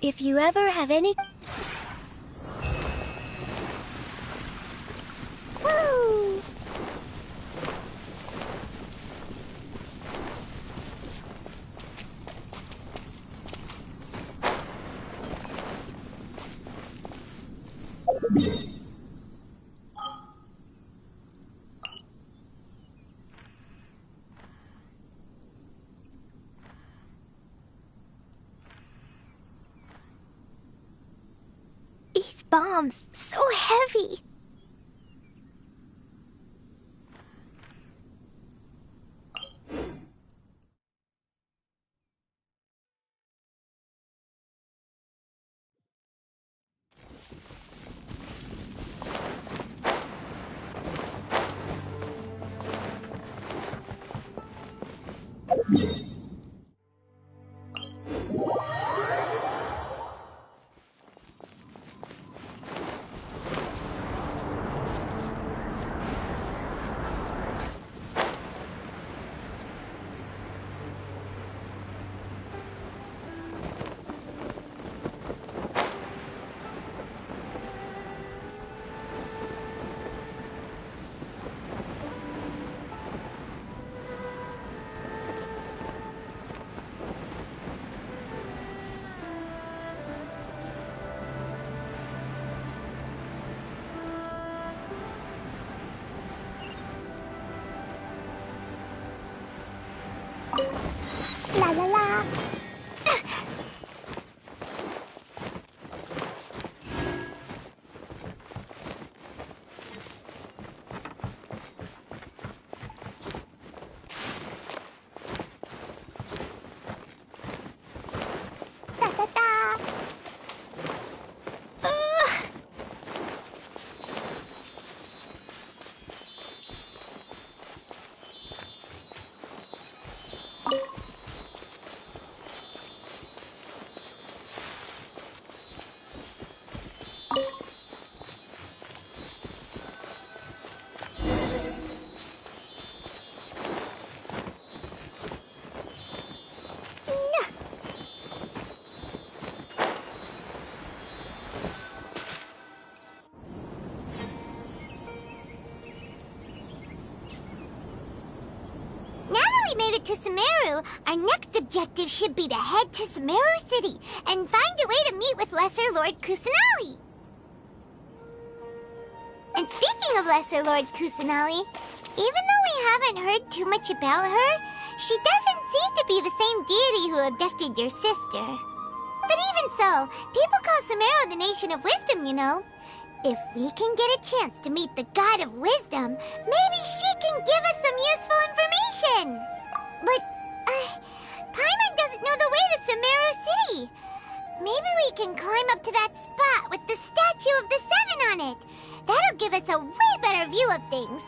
If you ever have any... Woo! These bombs, so heavy. La la la. Da da da. Made it to Sumeru, our next objective should be to head to Sumeru City and find a way to meet with Lesser Lord Kusanali. And speaking of Lesser Lord Kusanali, even though we haven't heard too much about her, she doesn't seem to be the same deity who abducted your sister. But even so, people call Sumeru the Nation of Wisdom, you know. If we can get a chance to meet the God of Wisdom, maybe she can give us some useful information. But, Paimon doesn't know the way to Sumeru and climb up to that spot with the statue of the Seven on it. That'll give us a way better view of things.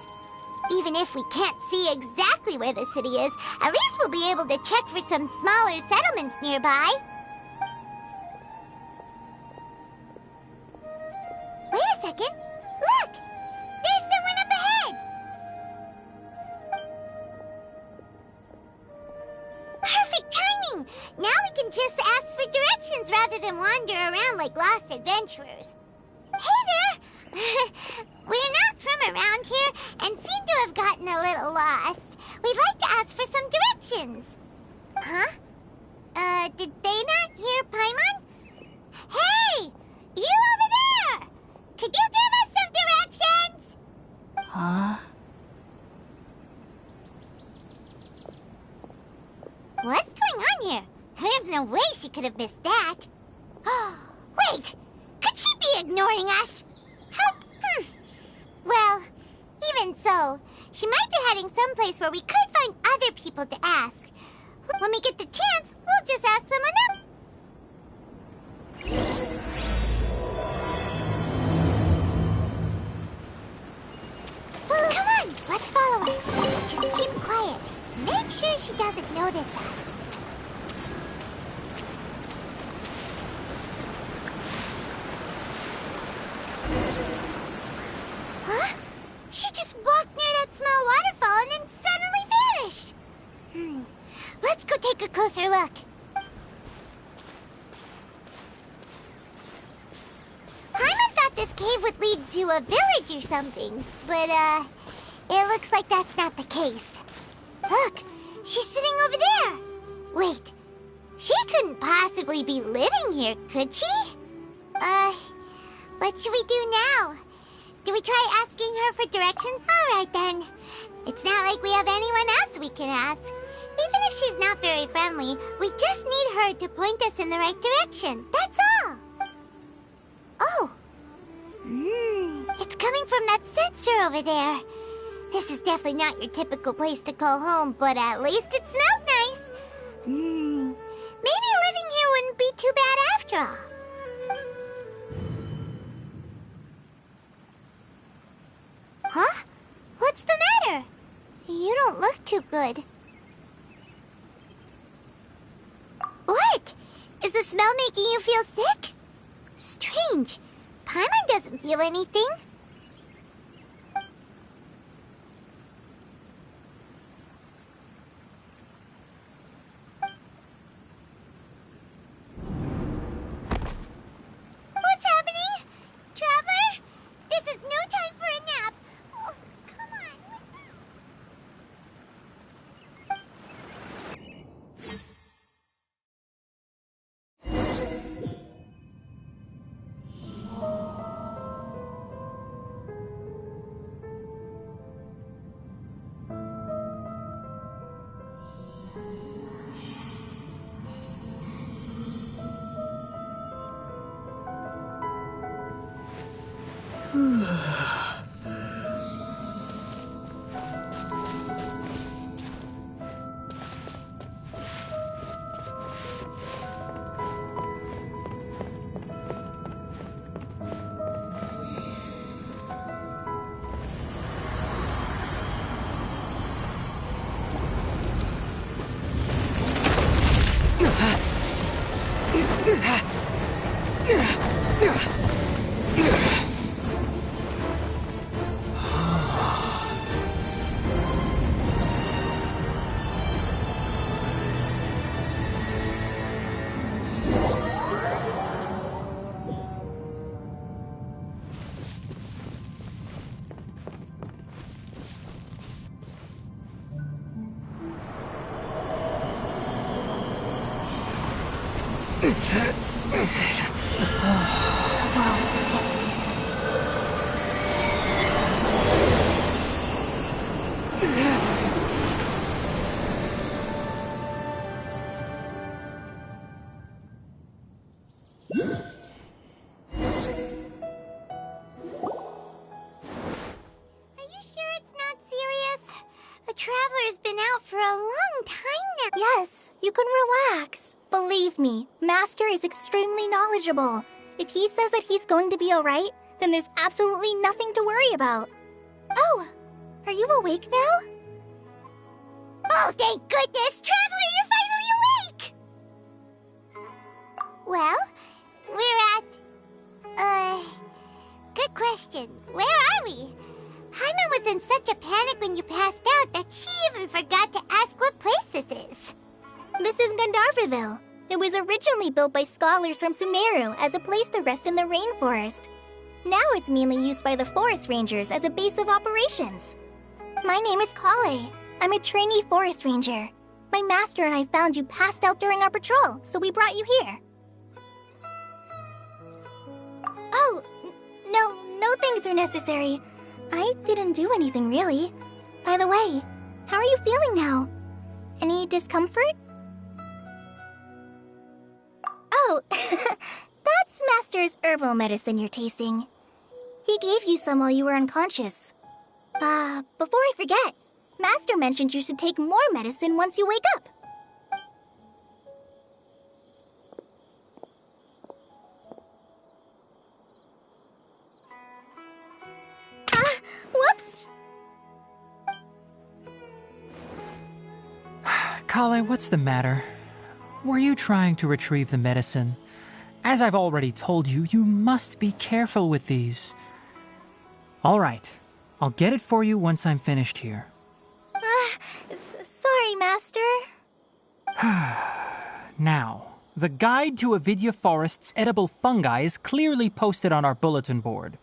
Even if we can't see exactly where the city is, at least we'll be able to check for some smaller settlements nearby. Wait a second. Look! There's someone up ahead! Perfect timing! Now we can just ask for directions rather than wander around like lost adventurers. Hey there! We're not from around here and seem to have gotten a little lost. We'd like to ask for some directions. Huh? Did they not hear Paimon? Hey! You over there! Could you give us some directions? Huh? What's going on here? There's no way she could have missed that. Wait! Could she be ignoring us? Well, even so, she might be heading someplace where we could find other people to ask. When we get the chance, we'll just ask someone else. Come on, let's follow her. Just keep quiet. Make sure she doesn't notice us. Huh? She just walked near that small waterfall and then suddenly vanished. Let's go take a closer look. Paimon thought this cave would lead to a village or something, but, it looks like that's not the case. Look, she's sitting over there. Wait, she couldn't possibly be living here, could she? What should we do now? Do we try asking her for directions? All right, then. It's not like we have anyone else we can ask. Even if she's not very friendly, we just need her to point us in the right direction. That's all. Oh. It's coming from that sensor over there. This is definitely not your typical place to call home, but at least it smells nice. Maybe living here wouldn't be too bad after all. Huh? What's the matter? You don't look too good. What? Is the smell making you feel sick? Strange. Paimon doesn't feel anything. What's happening? Traveler? This is no time for a nap. Oh, come on. Are you sure it's not serious? The traveler's been out for a long long time now. Yes, you can relax. Believe me, Master is extremely knowledgeable. If he says that he's going to be alright, then there's absolutely nothing to worry about. Oh, are you awake now? Oh, thank goodness! Traveler, you're finally awake! Well, we're at... Good question. Where are we? Jaime was in such a panic when you passed out that she even forgot to ask what place this is. This is Gandharvaville. It was originally built by scholars from Sumeru as a place to rest in the rainforest. Now it's mainly used by the forest rangers as a base of operations. My name is Kale. I'm a trainee forest ranger. My master and I found you passed out during our patrol, so we brought you here. Oh, no things are necessary. I didn't do anything really. By the way, how are you feeling now? Any discomfort? Oh, that's Master's herbal medicine you're tasting. He gave you some while you were unconscious. Before I forget, Master mentioned you should take more medicine once you wake up. Whoops! Kale, what's the matter? Were you trying to retrieve the medicine? As I've already told you, you must be careful with these. All right, I'll get it for you once I'm finished here. Sorry, Master. Now, the guide to Avidya Forest's edible fungi is clearly posted on our bulletin board.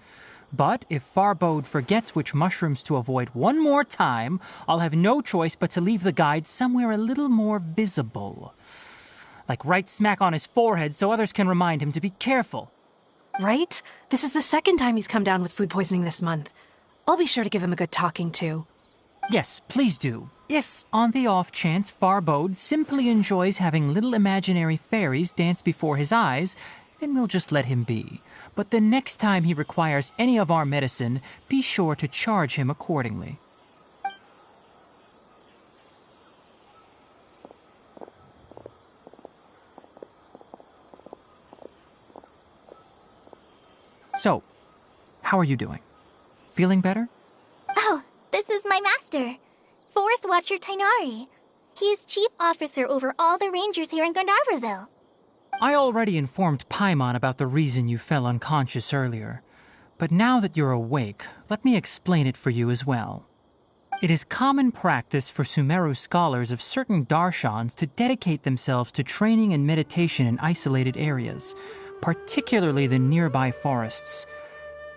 But if Farbode forgets which mushrooms to avoid one more time, I'll have no choice but to leave the guide somewhere a little more visible. Like right smack on his forehead so others can remind him to be careful. Right? This is the second time he's come down with food poisoning this month. I'll be sure to give him a good talking to. Yes, please do. If, on the off chance, Farbode simply enjoys having little imaginary fairies dance before his eyes, then we'll just let him be. But the next time he requires any of our medicine, be sure to charge him accordingly. So, how are you doing? Feeling better? Oh, this is my master, Forest Watcher Tainari. He is chief officer over all the rangers here in Gandharvaville. I already informed Paimon about the reason you fell unconscious earlier. But now that you're awake, let me explain it for you as well. It is common practice for Sumeru scholars of certain darshans to dedicate themselves to training and meditation in isolated areas, particularly the nearby forests.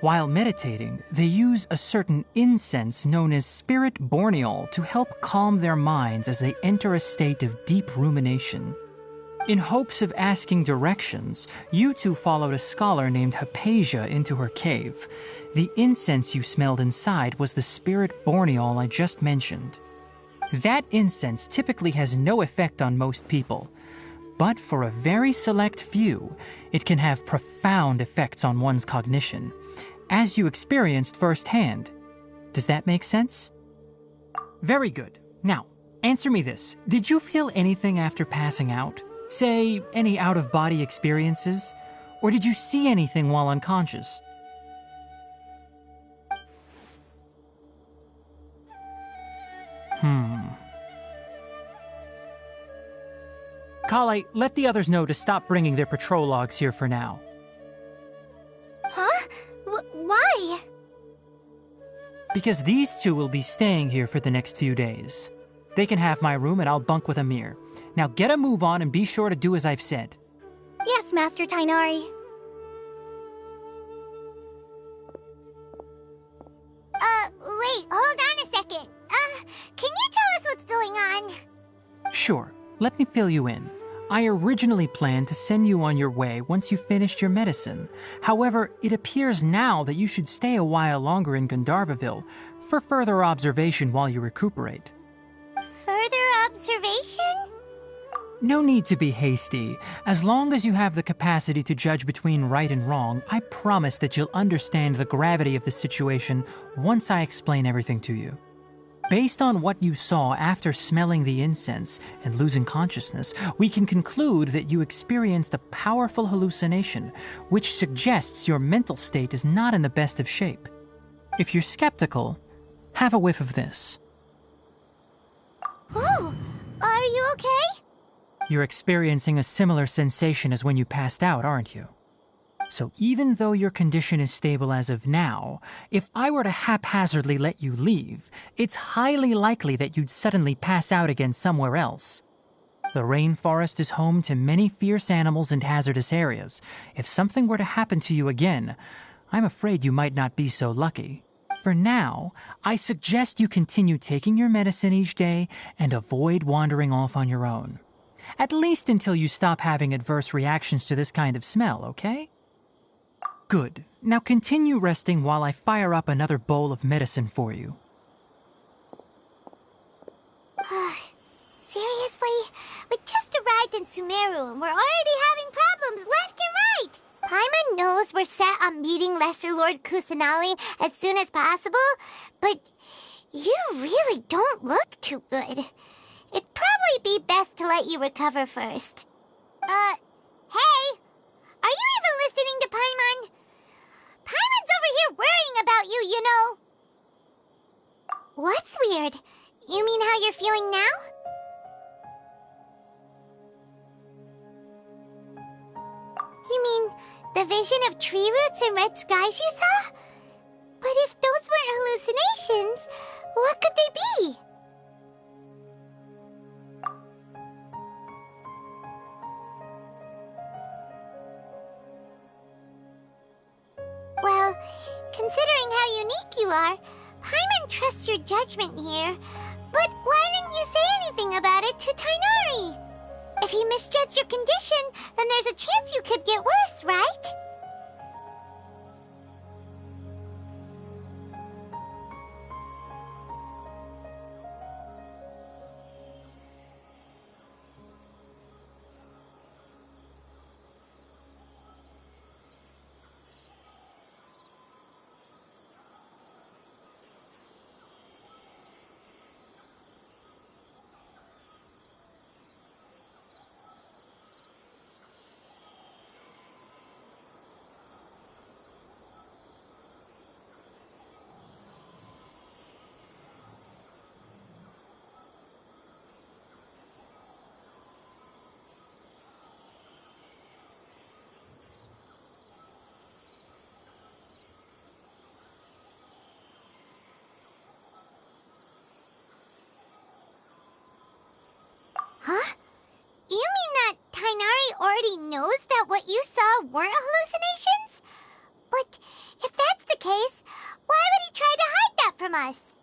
While meditating, they use a certain incense known as spirit borneol to help calm their minds as they enter a state of deep rumination. In hopes of asking directions, you two followed a scholar named Hypatia into her cave. The incense you smelled inside was the spirit borneol I just mentioned. That incense typically has no effect on most people, but for a very select few, it can have profound effects on one's cognition, as you experienced firsthand. Does that make sense? Very good. Now, answer me this. Did you feel anything after passing out? Say, any out-of-body experiences? Or did you see anything while unconscious? Kale, let the others know to stop bringing their patrol logs here for now. Huh? Why? Because these two will be staying here for the next few days. They can have my room and I'll bunk with Amir. Now get a move on and be sure to do as I've said. Yes, Master Tainari. Wait, hold on a second. Can you tell us what's going on? Sure, let me fill you in. I originally planned to send you on your way once you finished your medicine. However, it appears now that you should stay a while longer in Gandharvaville for further observation while you recuperate. Further observation? No need to be hasty. As long as you have the capacity to judge between right and wrong, I promise that you'll understand the gravity of the situation once I explain everything to you. Based on what you saw after smelling the incense and losing consciousness, we can conclude that you experienced a powerful hallucination, which suggests your mental state is not in the best of shape. If you're skeptical, have a whiff of this. Oh, are you okay? You're experiencing a similar sensation as when you passed out, aren't you? So even though your condition is stable as of now, if I were to haphazardly let you leave, it's highly likely that you'd suddenly pass out again somewhere else. The rainforest is home to many fierce animals and hazardous areas. If something were to happen to you again, I'm afraid you might not be so lucky. For now, I suggest you continue taking your medicine each day and avoid wandering off on your own. At least until you stop having adverse reactions to this kind of smell, okay? Good. Now continue resting while I fire up another bowl of medicine for you. Seriously? We just arrived in Sumeru and we're already having problems left and right! Paimon knows we're set on meeting Lesser Lord Kusanali as soon as possible, but you really don't look too good. It'd probably be best to let you recover first. Hey! Are you even listening to Paimon? Paimon's over here worrying about you, you know. What's weird? You mean how you're feeling now? You mean the vision of tree roots and red skies you saw? But if those weren't hallucinations, what could they be? Well, considering how unique you are, Paimon trusts your judgment here. But why didn't you say anything about it to Tainari? If he misjudged your condition, then there's a chance you could get worse, right? Huh? You mean that Tainari already knows that what you saw weren't hallucinations? But if that's the case, why would he try to hide that from us?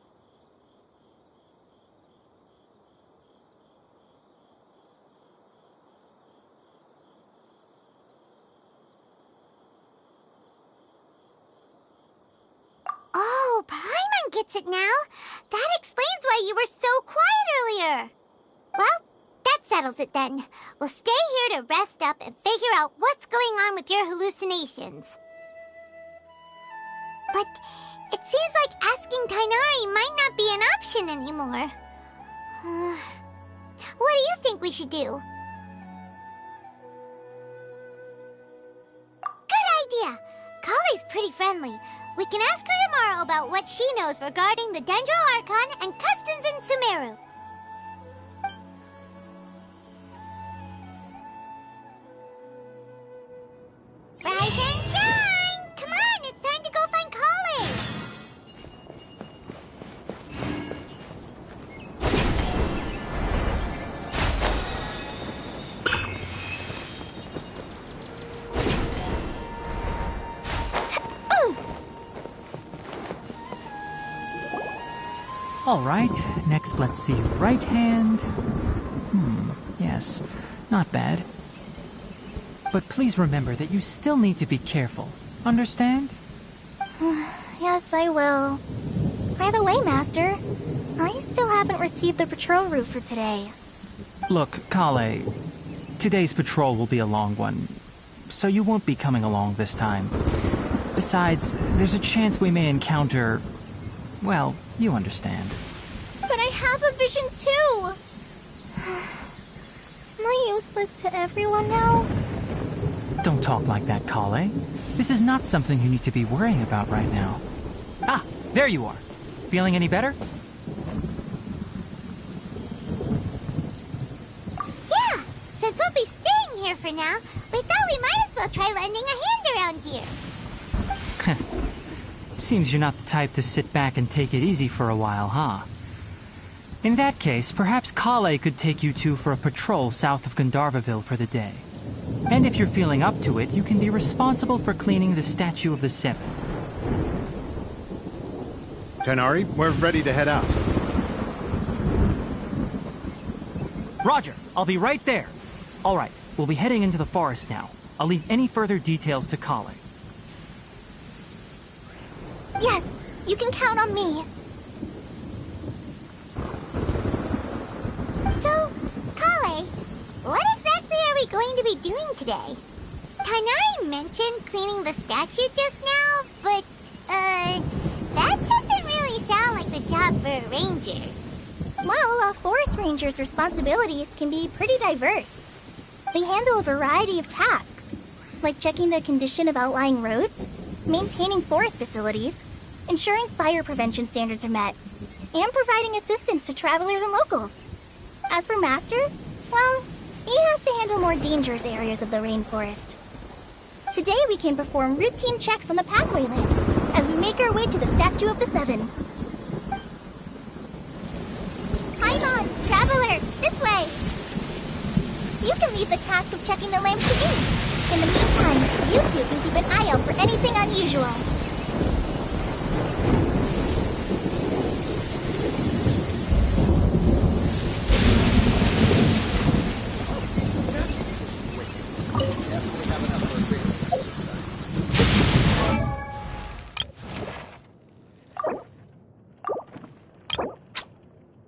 Oh, Paimon gets it now. That explains why you were so quiet earlier. Well, that settles it then. We'll stay here to rest up and figure out what's going on with your hallucinations. But it seems like asking Tainari might not be an option anymore. What do you think we should do? Good idea. Kale's pretty friendly. We can ask her tomorrow about what she knows regarding the Dendro Archon and customs in Sumeru. Rise and shine! Come on, it's time to go find Kale! All right, next let's see. Right hand. Yes, not bad. But please remember that you still need to be careful. Understand? Yes, I will. By the way, Master, I still haven't received the patrol route for today. Look, Kale, today's patrol will be a long one, so you won't be coming along this time. Besides, there's a chance we may encounter... well, you understand. vision too! Am I useless to everyone now? Don't talk like that, Kale. This is not something you need to be worrying about right now. Ah, there you are. Feeling any better? Yeah, since we'll be staying here for now, we thought we might as well try lending a hand around here. Seems you're not the type to sit back and take it easy for a while, huh? In that case, perhaps Kale could take you two for a patrol south of Gandharvaville for the day. And if you're feeling up to it, you can be responsible for cleaning the Statue of the Seven. Tighnari, we're ready to head out. Roger, I'll be right there. All right, we'll be heading into the forest now. I'll leave any further details to Kale. Yes, you can count on me. So, Kale, what exactly are we going to be doing today? Tighnari mentioned cleaning the statue just now, but, that doesn't really sound like the job for a ranger. Well, a forest ranger's responsibilities can be pretty diverse. They handle a variety of tasks, like checking the condition of outlying roads, maintaining forest facilities, ensuring fire prevention standards are met, and providing assistance to travelers and locals. As for Master, well, he has to handle more dangerous areas of the rainforest. Today we can perform routine checks on the pathway lamps as we make our way to the Statue of the Seven. Paimon, Traveler, this way! You can leave the task of checking the lamps to me. In the meantime, you two can keep an eye out for anything unusual.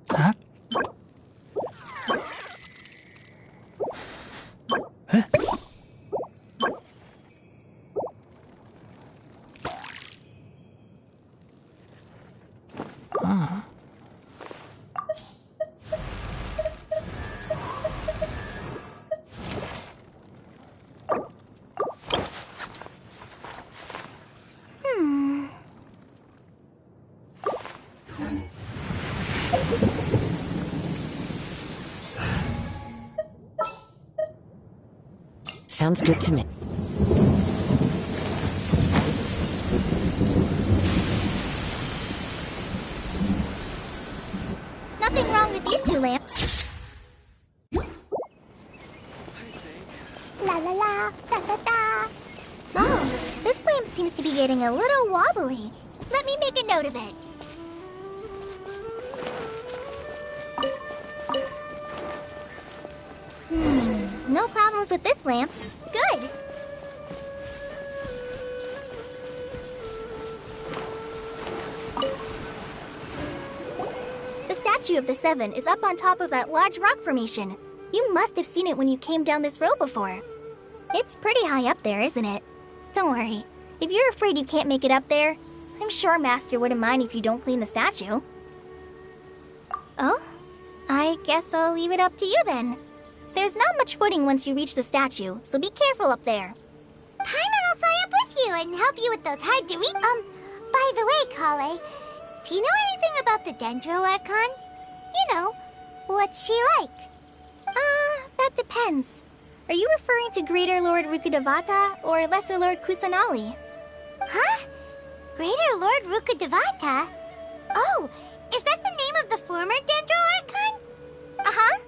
Huh? Huh? Sounds good to me. Nothing wrong with these two lamps. La la la, da da da. Oh, this lamp seems to be getting a little wobbly. Let me make a note of it. No problems with this lamp. Good. The Statue of the Seven is up on top of that large rock formation. You must have seen it when you came down this road before. It's pretty high up there, isn't it? Don't worry. If you're afraid you can't make it up there, I'm sure Master wouldn't mind if you don't clean the statue. Oh? I guess I'll leave it up to you then. There's not much footing once you reach the statue, so be careful up there. Paimon will fly up with you and help you with those hard to reach. By the way, Kale, do you know anything about the Dendro Archon? You know, what's she like? That depends. Are you referring to Greater Lord Rukkhadevata or Lesser Lord Kusanali? Huh? Greater Lord Rukkhadevata? Oh, is that the name of the former Dendro Archon? Uh-huh.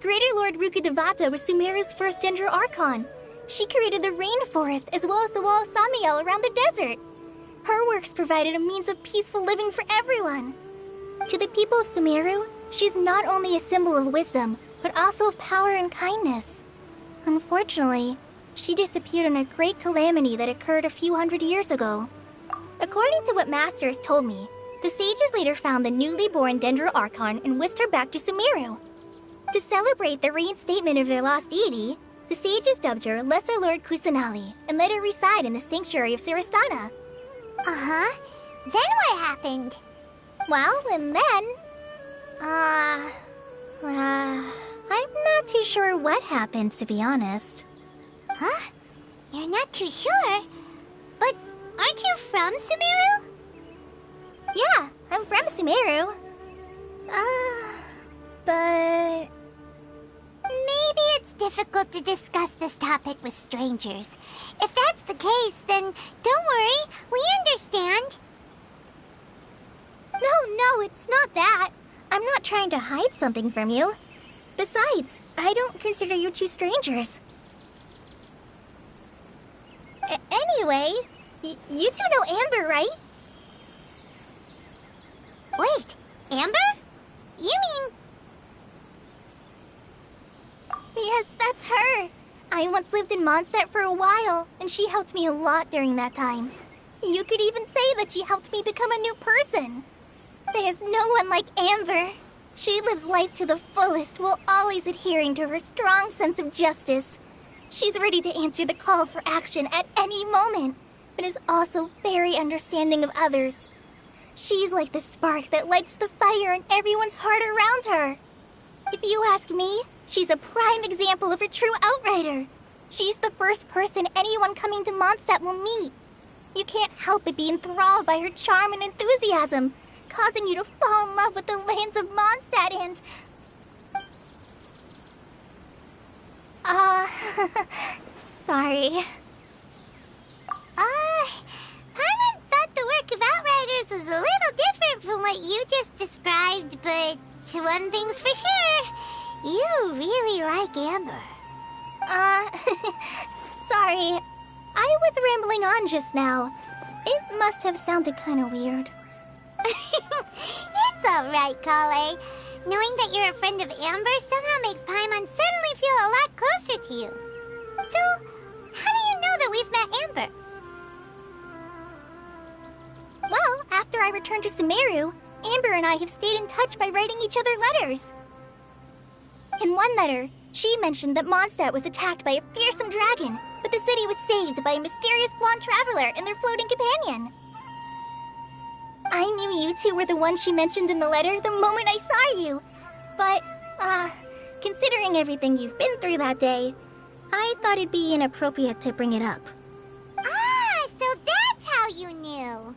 Greater Lord Rukkhadevata was Sumeru's first Dendro Archon. She created the rainforest as well as the wall of Samiel around the desert. Her works provided a means of peaceful living for everyone. To the people of Sumeru, she's not only a symbol of wisdom, but also of power and kindness. Unfortunately, she disappeared in a great calamity that occurred a few hundred years ago. According to what Master has told me, the sages later found the newly born Dendro Archon and whisked her back to Sumeru. To celebrate the reinstatement of their lost deity, the sages dubbed her Lesser Lord Kusanali and let her reside in the sanctuary of Sarastana. Uh-huh. Then what happened? Well, and then... I'm not too sure what happened, to be honest. Huh? You're not too sure? But aren't you from Sumeru? Yeah, I'm from Sumeru. But... Maybe it's difficult to discuss this topic with strangers. If that's the case, then don't worry, we understand. No, it's not that. I'm not trying to hide something from you. Besides, I don't consider you two strangers. Anyway, you two know Amber, right? Wait, Amber? You mean... Yes, that's her. I once lived in Mondstadt for a while, and she helped me a lot during that time. You could even say that she helped me become a new person. There's no one like Amber. She lives life to the fullest while always adhering to her strong sense of justice. She's ready to answer the call for action at any moment, but is also very understanding of others. She's like the spark that lights the fire in everyone's heart around her. If you ask me, she's a prime example of a true outrider. She's the first person anyone coming to Mondstadt will meet. You can't help but be enthralled by her charm and enthusiasm, causing you to fall in love with the lands of Mondstadt and... sorry. Paimon thought the work of Outriders was a little different from what you just described, but one thing's for sure, you really like Amber. Sorry. I was rambling on just now. It must have sounded kind of weird. It's alright, Kale. Knowing that you're a friend of Amber somehow makes Paimon suddenly feel a lot closer to you. So, how do you know that we've met Amber? Well, after I returned to Sumeru, Amber and I have stayed in touch by writing each other letters. In one letter, she mentioned that Mondstadt was attacked by a fearsome dragon, but the city was saved by a mysterious blonde traveler and their floating companion. I knew you two were the ones she mentioned in the letter the moment I saw you. But, considering everything you've been through that day, I thought it'd be inappropriate to bring it up. So that's how you knew.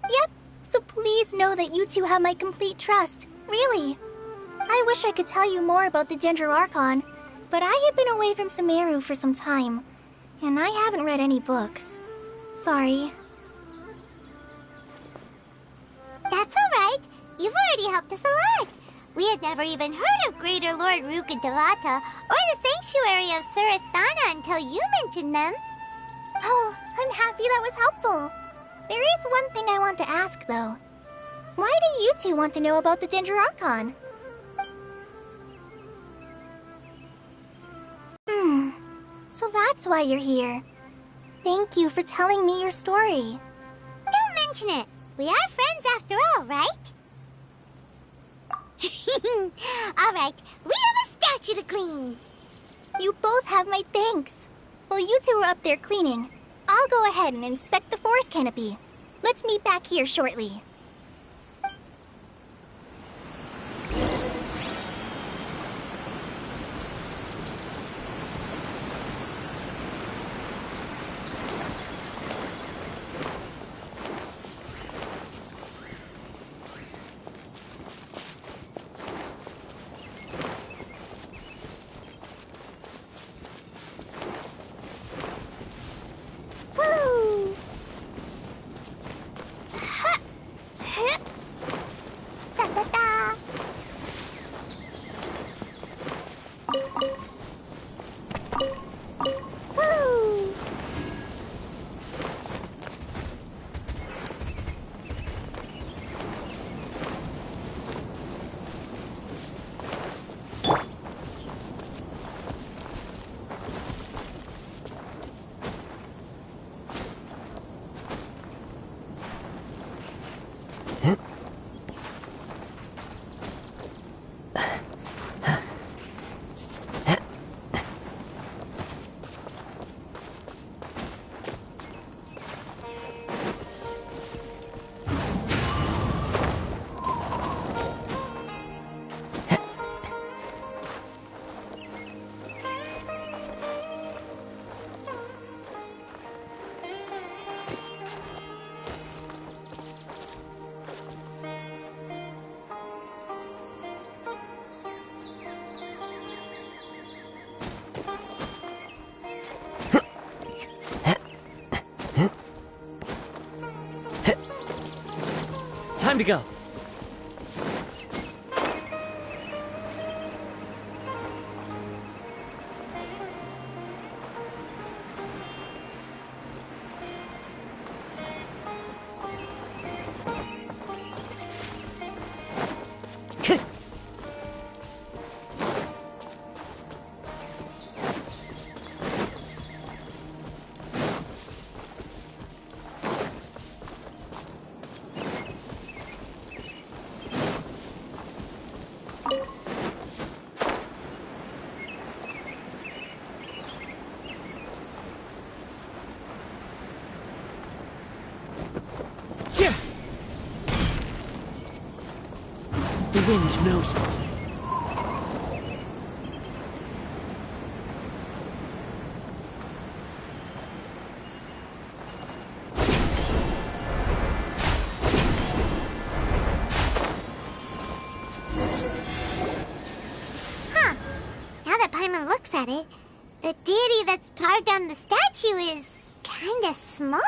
Yep, so please know that you two have my complete trust, really. I wish I could tell you more about the Dendroarchon, but I have been away from Sumeru for some time, and I haven't read any books. Sorry. That's alright. You've already helped us a lot. We had never even heard of Greater Lord Rukkhadevata or the Sanctuary of Surasthana until you mentioned them. Oh, I'm happy that was helpful. There is one thing I want to ask, though. Why do you two want to know about the Dendroarchon? So that's why you're here. Thank you for telling me your story. Don't mention it. We are friends after all, right? Alright, we have a statue to clean. You both have my thanks. While you two are up there cleaning, I'll go ahead and inspect the forest canopy. Let's meet back here shortly. to go. The wind knows me. Huh. Now that Paimon looks at it, the deity that's carved on the statue is kinda small.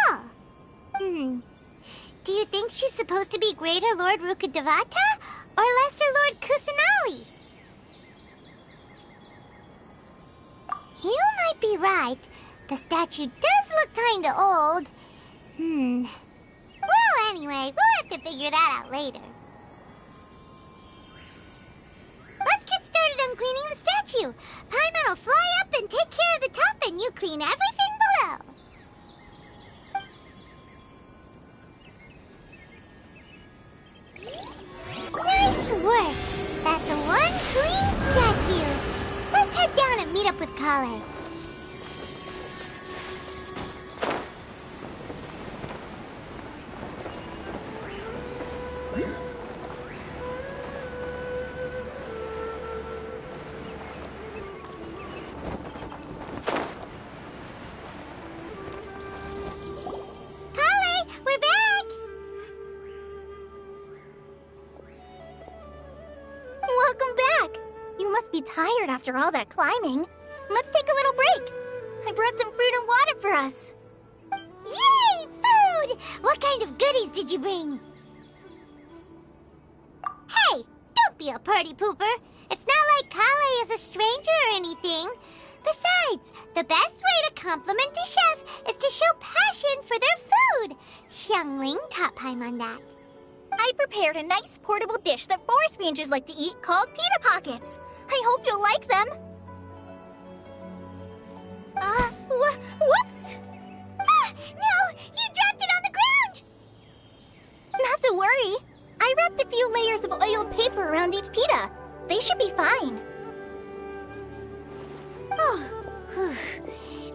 Do you think she's supposed to be Greater Lord Rukkhadevata or Lesser Lord Kusanali? You might be right. The statue does look kinda old. Well, anyway, we'll have to figure that out later. Let's get started on cleaning the statue. Paimon will fly up and take care of the top, and you clean everything below. Nice work! That's one clean statue. Let's head down and meet up with Kale. Kale, we're back! Welcome back! You must be tired after all that climbing. Let's take a little break. I brought some fruit and water for us. Yay! Food! What kind of goodies did you bring? Hey! Don't be a party pooper! It's not like Kale is a stranger or anything. Besides, the best way to compliment a chef is to show passion for their food. Xiangling taught Paimon that. I prepared a nice portable dish that forest rangers like to eat called pita pockets. I hope you'll like them. Whoops! Ah, no! You dropped it on the ground! Not to worry. I wrapped a few layers of oiled paper around each pita. They should be fine. Oh,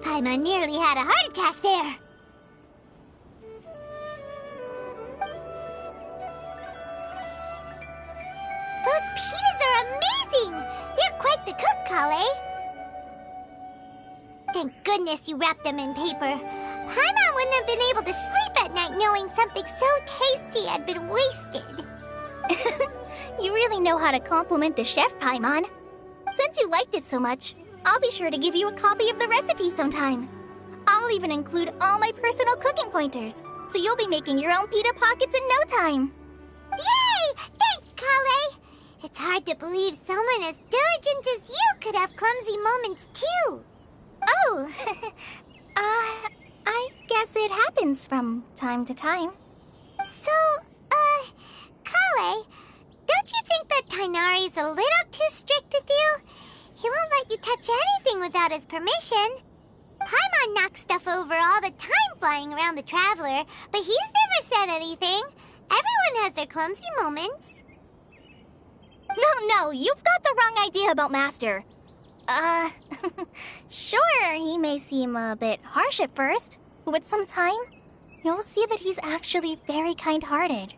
Paimon nearly had a heart attack there. Those pitas are amazing! You're quite the cook, Kale. Thank goodness you wrapped them in paper. Paimon wouldn't have been able to sleep at night knowing something so tasty had been wasted. You really know how to compliment the chef, Paimon. Since you liked it so much, I'll be sure to give you a copy of the recipe sometime. I'll even include all my personal cooking pointers, so you'll be making your own pita pockets in no time. Yay! Thanks, Kale! It's hard to believe someone as diligent as you could have clumsy moments, too. Oh, I guess it happens from time to time. So, Kale, don't you think that Tighnari's a little too strict with you? He won't let you touch anything without his permission. Paimon knocks stuff over all the time flying around the Traveler, but he's never said anything. Everyone has their clumsy moments. No, you've got the wrong idea about Master. Sure, he may seem a bit harsh at first, but with some time, you'll see that he's actually very kind-hearted.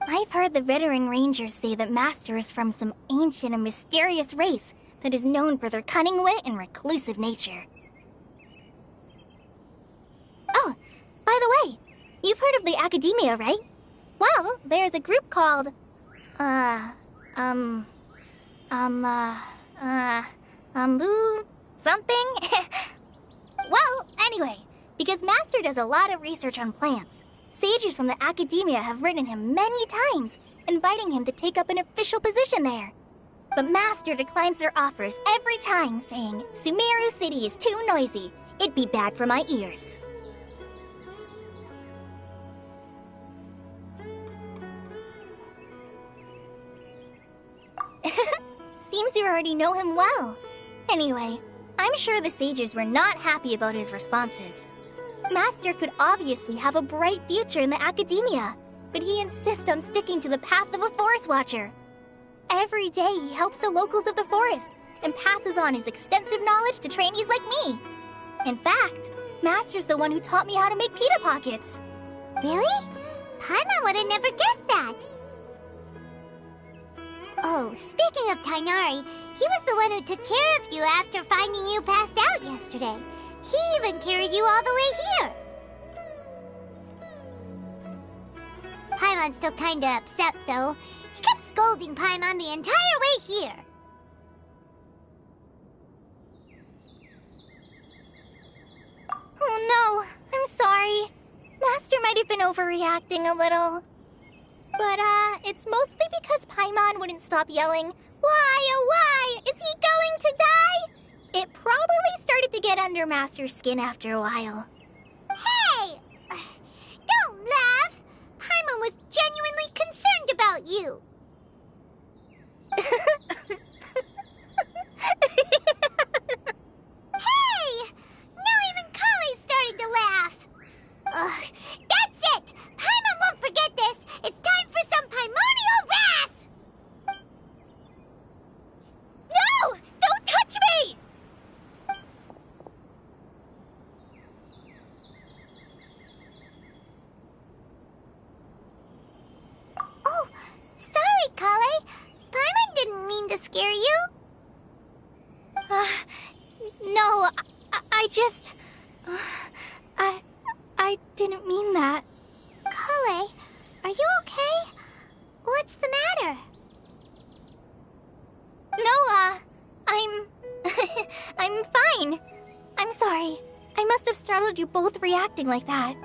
I've heard the veteran rangers say that Master is from some ancient and mysterious race that is known for their cunning wit and reclusive nature. Oh, by the way, you've heard of the Academia, right? Well, there's a group called, something? Well, anyway, because Master does a lot of research on plants, Sages from the academia have written him many times, inviting him to take up an official position there. But Master declines their offers every time, saying, Sumeru City is too noisy. It'd be bad for my ears. Seems you already know him well. Anyway, I'm sure the sages were not happy about his responses. Master could obviously have a bright future in the academia, but he insists on sticking to the path of a forest watcher. Every day he helps the locals of the forest and passes on his extensive knowledge to trainees like me. In fact, Master's the one who taught me how to make pita pockets. Really? Paimon would have never guessed that. Oh, speaking of Tainari, he was the one who took care of you after finding you passed out yesterday. He even carried you all the way here. Paimon's still kinda upset, though. He kept scolding Paimon the entire way here. Oh no, I'm sorry. Master might have been overreacting a little. But, it's mostly because Paimon wouldn't stop yelling, Why, oh why, is he going to die? It probably started to get under Master's skin after a while. Hey! Don't laugh! Paimon was genuinely concerned about you. Hey! Now even Kali's starting to laugh. Ugh, that's it! Paimon won't forget this! It's time for some primordial wrath! No! Don't touch me! Oh, sorry, Kale. Paimon didn't mean to scare you. No, I just... I didn't mean that. Kale, are you okay? What's the matter? No, I'm fine. I'm sorry. I must have startled you both reacting like that.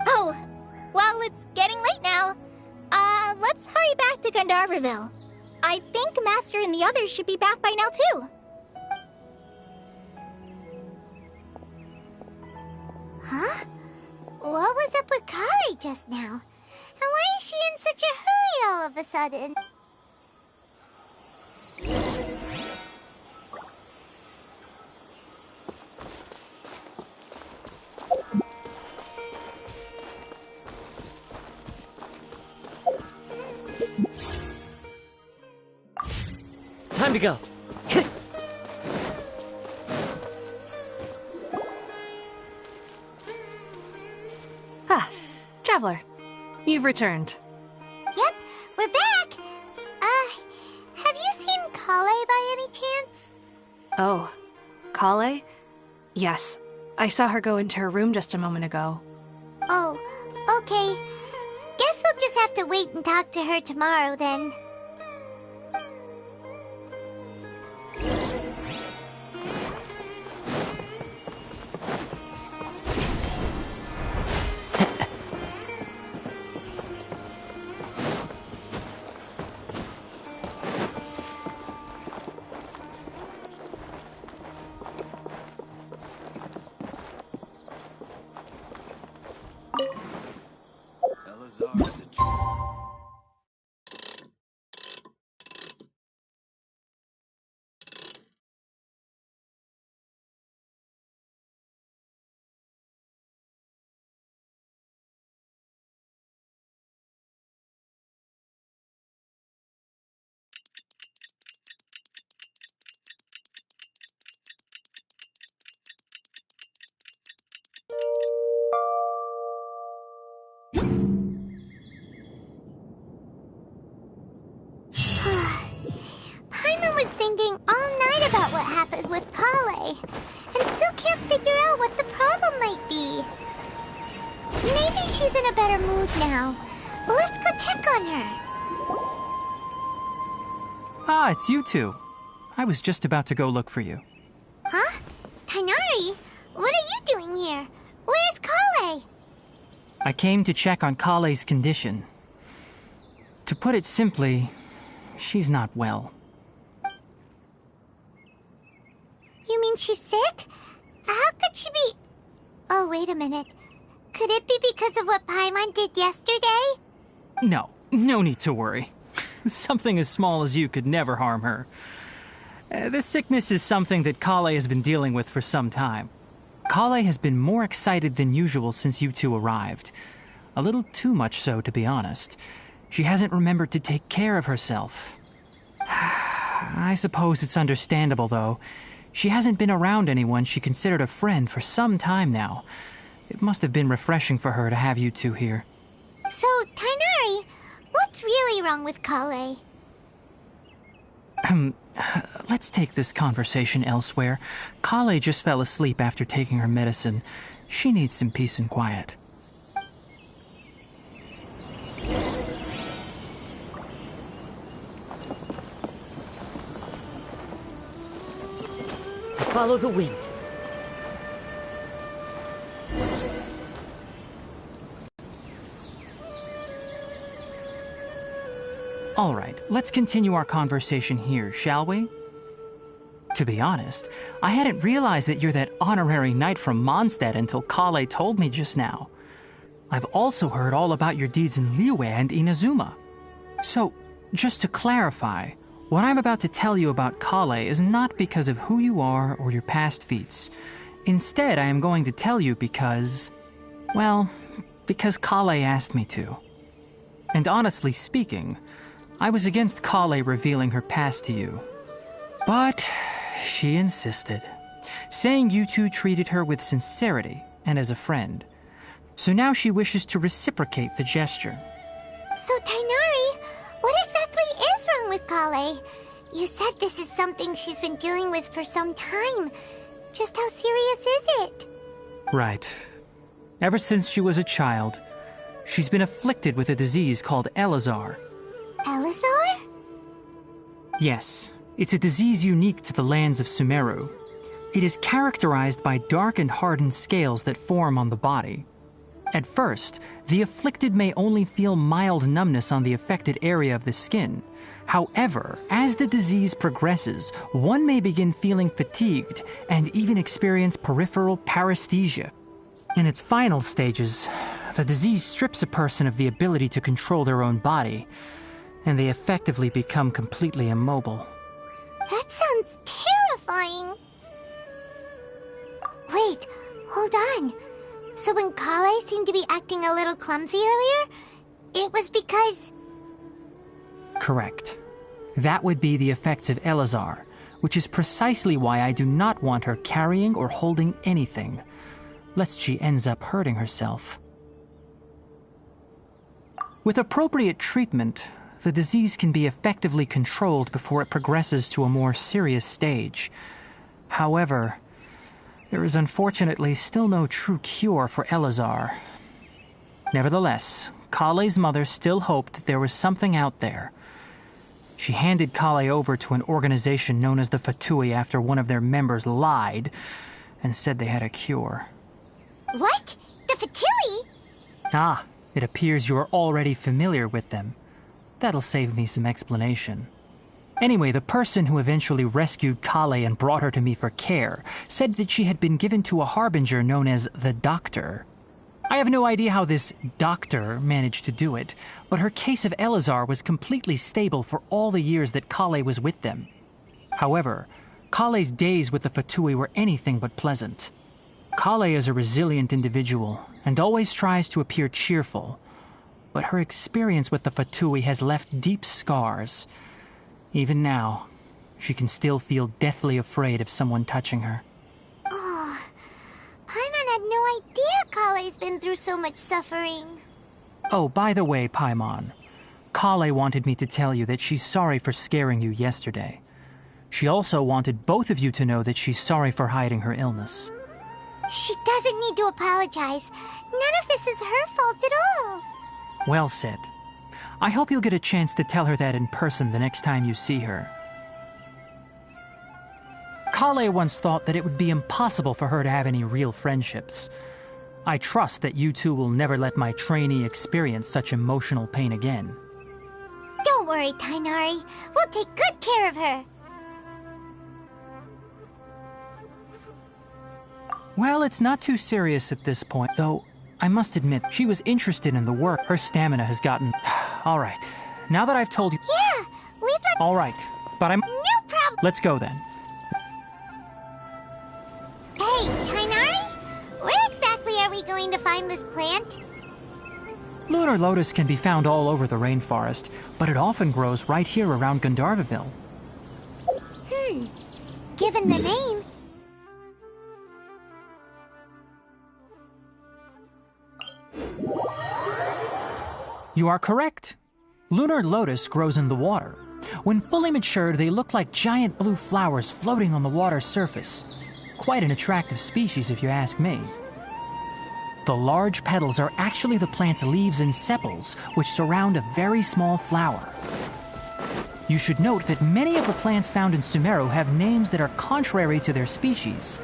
Oh, well, it's getting late now. Let's hurry back to Gandharville. I think Master and the others should be back by now, too. Huh? What was up with Kali just now? And why is she in such a hurry all of a sudden? Time to go. Traveler, you've returned. Yep, we're back. Have you seen Kale by any chance? Oh, Kale? Yes, I saw her go into her room just a moment ago. Oh, okay. Guess we'll just have to wait and talk to her tomorrow then. Paimon was thinking all night about what happened with Kale, and still can't figure out what the problem might be. Maybe she's in a better mood now. Let's go check on her. Ah, it's you two. I was just about to go look for you. Huh? Tainari? What are you doing here? Where's Kale? I came to check on Kale's condition. To put it simply, she's not well. You mean she's sick? How could she be... Oh, wait a minute. Could it be because of what Paimon did yesterday? No need to worry. Something as small as you could never harm her. This sickness is something that Kale has been dealing with for some time. Kale has been more excited than usual since you two arrived. A little too much so, to be honest. She hasn't remembered to take care of herself. I suppose it's understandable, though. She hasn't been around anyone she considered a friend for some time now. It must have been refreshing for her to have you two here. So, Tighnari, what's really wrong with Kale? Let's take this conversation elsewhere. Kale just fell asleep after taking her medicine. She needs some peace and quiet. Follow the wind. All right, let's continue our conversation here, shall we? To be honest, I hadn't realized that you're that honorary knight from Mondstadt until Kale told me just now. I've also heard all about your deeds in Liyue and Inazuma. So, just to clarify, what I'm about to tell you about Kale is not because of who you are or your past feats. Instead, I am going to tell you because... well, because Kale asked me to. And honestly speaking, I was against Kale revealing her past to you. But she insisted, saying you two treated her with sincerity and as a friend. So now she wishes to reciprocate the gesture. So, Tighnari, what exactly is wrong with Kale? You said this is something she's been dealing with for some time. Just how serious is it? Right. Ever since she was a child, she's been afflicted with a disease called Elazar. Elazar? Yes, it's a disease unique to the lands of Sumeru. It is characterized by dark and hardened scales that form on the body. At first, the afflicted may only feel mild numbness on the affected area of the skin. However, as the disease progresses, one may begin feeling fatigued and even experience peripheral paresthesia. In its final stages, the disease strips a person of the ability to control their own body, and they effectively become completely immobile. That sounds terrifying. Wait, hold on. So when Kale seemed to be acting a little clumsy earlier, it was because... Correct. That would be the effects of Elazar, which is precisely why I do not want her carrying or holding anything, lest she ends up hurting herself. With appropriate treatment, the disease can be effectively controlled before it progresses to a more serious stage. However, there is unfortunately still no true cure for Elazar. Nevertheless, Kale's mother still hoped that there was something out there. She handed Kale over to an organization known as the Fatui after one of their members lied and said they had a cure. What? The Fatui? Ah, it appears you're already familiar with them. That'll save me some explanation. Anyway, the person who eventually rescued Kale and brought her to me for care said that she had been given to a harbinger known as the Doctor. I have no idea how this doctor managed to do it, but her case of Elazar was completely stable for all the years that Kale was with them. However, Kale's days with the Fatui were anything but pleasant. Kale is a resilient individual and always tries to appear cheerful, but her experience with the Fatui has left deep scars. Even now, she can still feel deathly afraid of someone touching her. Oh, Paimon had no idea Kale's been through so much suffering. Oh, by the way, Paimon, Kale wanted me to tell you that she's sorry for scaring you yesterday. She also wanted both of you to know that she's sorry for hiding her illness. She doesn't need to apologize. None of this is her fault at all. Well said. I hope you'll get a chance to tell her that in person the next time you see her. Kale once thought that it would be impossible for her to have any real friendships. I trust that you two will never let my trainee experience such emotional pain again. Don't worry, Tainari. We'll take good care of her. Well, it's not too serious at this point, though I must admit she was interested in the work. Her stamina has gotten... All right. Now that I've told you... Yeah, we'd like... All right, but I'm... No problem. Let's go then. Hey, Tainari? Where exactly are we going to find this plant? Lunar lotus can be found all over the rainforest, but it often grows right here around Gandharvaville. Given the name... You are correct. Lunar lotus grows in the water. When fully matured, they look like giant blue flowers floating on the water's surface. Quite an attractive species, if you ask me. The large petals are actually the plant's leaves and sepals, which surround a very small flower. You should note that many of the plants found in Sumeru have names that are contrary to their species.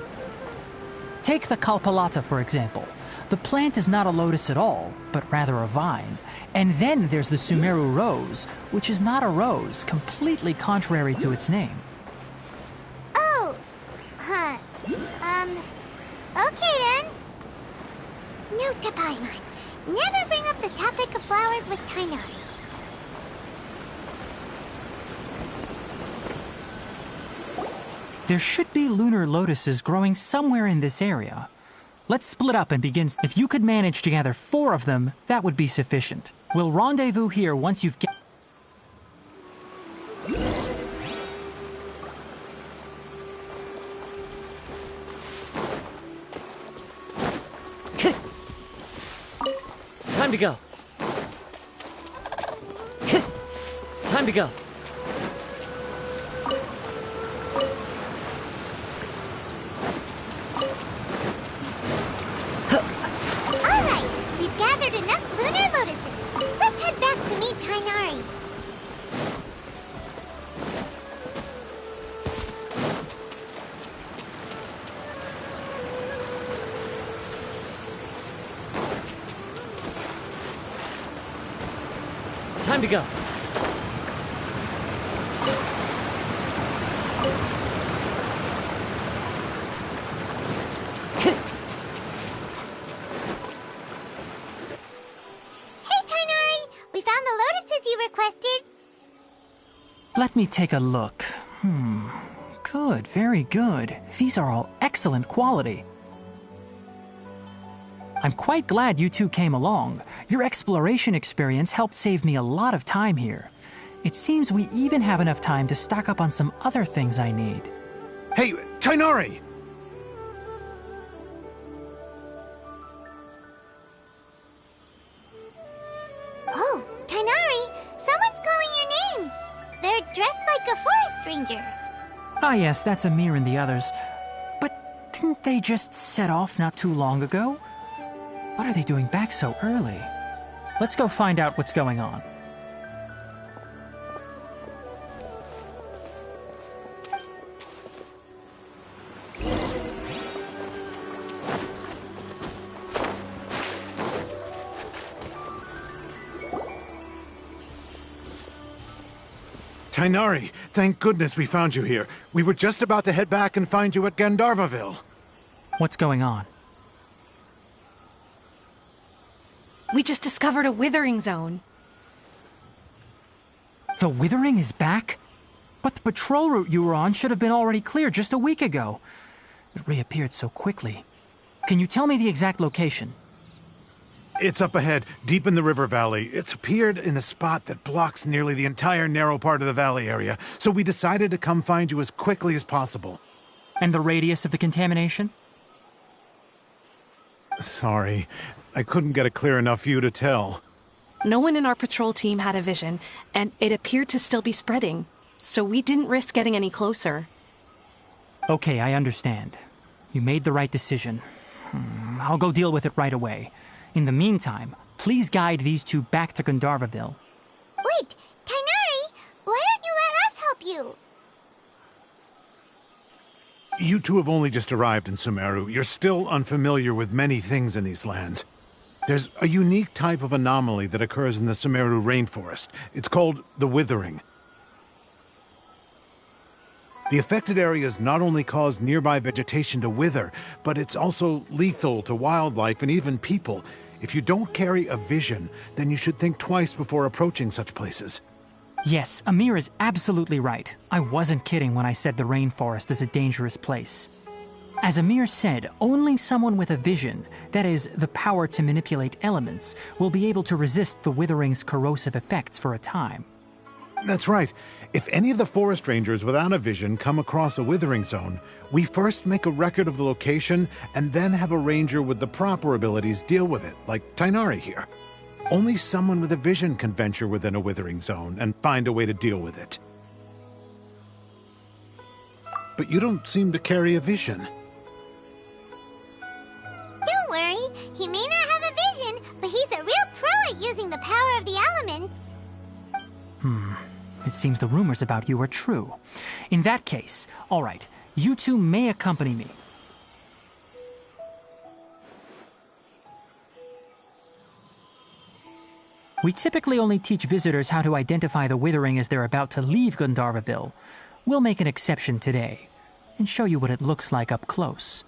Take the Kalpalata, for example. The plant is not a lotus at all, but rather a vine. And then there's the Sumeru rose, which is not a rose, completely contrary to its name. Oh, okay then. Note to Paimon. Never bring up the topic of flowers with Tainari. There should be lunar lotuses growing somewhere in this area. Let's split up and begin. If you could manage to gather 4 of them, that would be sufficient. We'll rendezvous here once you've Time to go. Time to go. Alright, we've gathered enough lunar lotuses. Let's head back to meet Tainari. Time to go. Let me take a look. Good, very good. These are all excellent quality. I'm quite glad you two came along. Your exploration experience helped save me a lot of time here. It seems we even have enough time to stock up on some other things I need. Hey, Tainari! Oh, Tainari! Someone's calling your name! They're dressed like a forest ranger. Ah yes, that's Amir and the others. But didn't they just set off not too long ago? What are they doing back so early? Let's go find out what's going on. Tainari, thank goodness we found you here. We were just about to head back and find you at Gandharvaville. What's going on? We just discovered a withering zone. The withering is back? But the patrol route you were on should have been already clear just a week ago. It reappeared so quickly. Can you tell me the exact location? It's up ahead, deep in the river valley. It's appeared in a spot that blocks nearly the entire narrow part of the valley area, so we decided to come find you as quickly as possible. And the radius of the contamination? Sorry, I couldn't get a clear enough view to tell. No one in our patrol team had a vision, and it appeared to still be spreading, so we didn't risk getting any closer. Okay, I understand. You made the right decision. I'll go deal with it right away. In the meantime, please guide these two back to Gandharvaville. Wait, Tainari, why don't you let us help you? You two have only just arrived in Sumeru. You're still unfamiliar with many things in these lands. There's a unique type of anomaly that occurs in the Sumeru rainforest. It's called the Withering. The affected areas not only cause nearby vegetation to wither, but it's also lethal to wildlife and even people. If you don't carry a vision, then you should think twice before approaching such places. Yes, Amir is absolutely right. I wasn't kidding when I said the rainforest is a dangerous place. As Amir said, only someone with a vision, that is, the power to manipulate elements, will be able to resist the withering's corrosive effects for a time. That's right. If any of the forest rangers without a vision come across a withering zone, we first make a record of the location and then have a ranger with the proper abilities deal with it, like Tainari here. Only someone with a vision can venture within a withering zone and find a way to deal with it. But you don't seem to carry a vision. Don't worry, he may not have a vision, but he's a real pro at using the power of the elements. It seems the rumors about you are true. In that case, all right, you two may accompany me. We typically only teach visitors how to identify the withering as they're about to leave Gandharvaville. We'll make an exception today and show you what it looks like up close.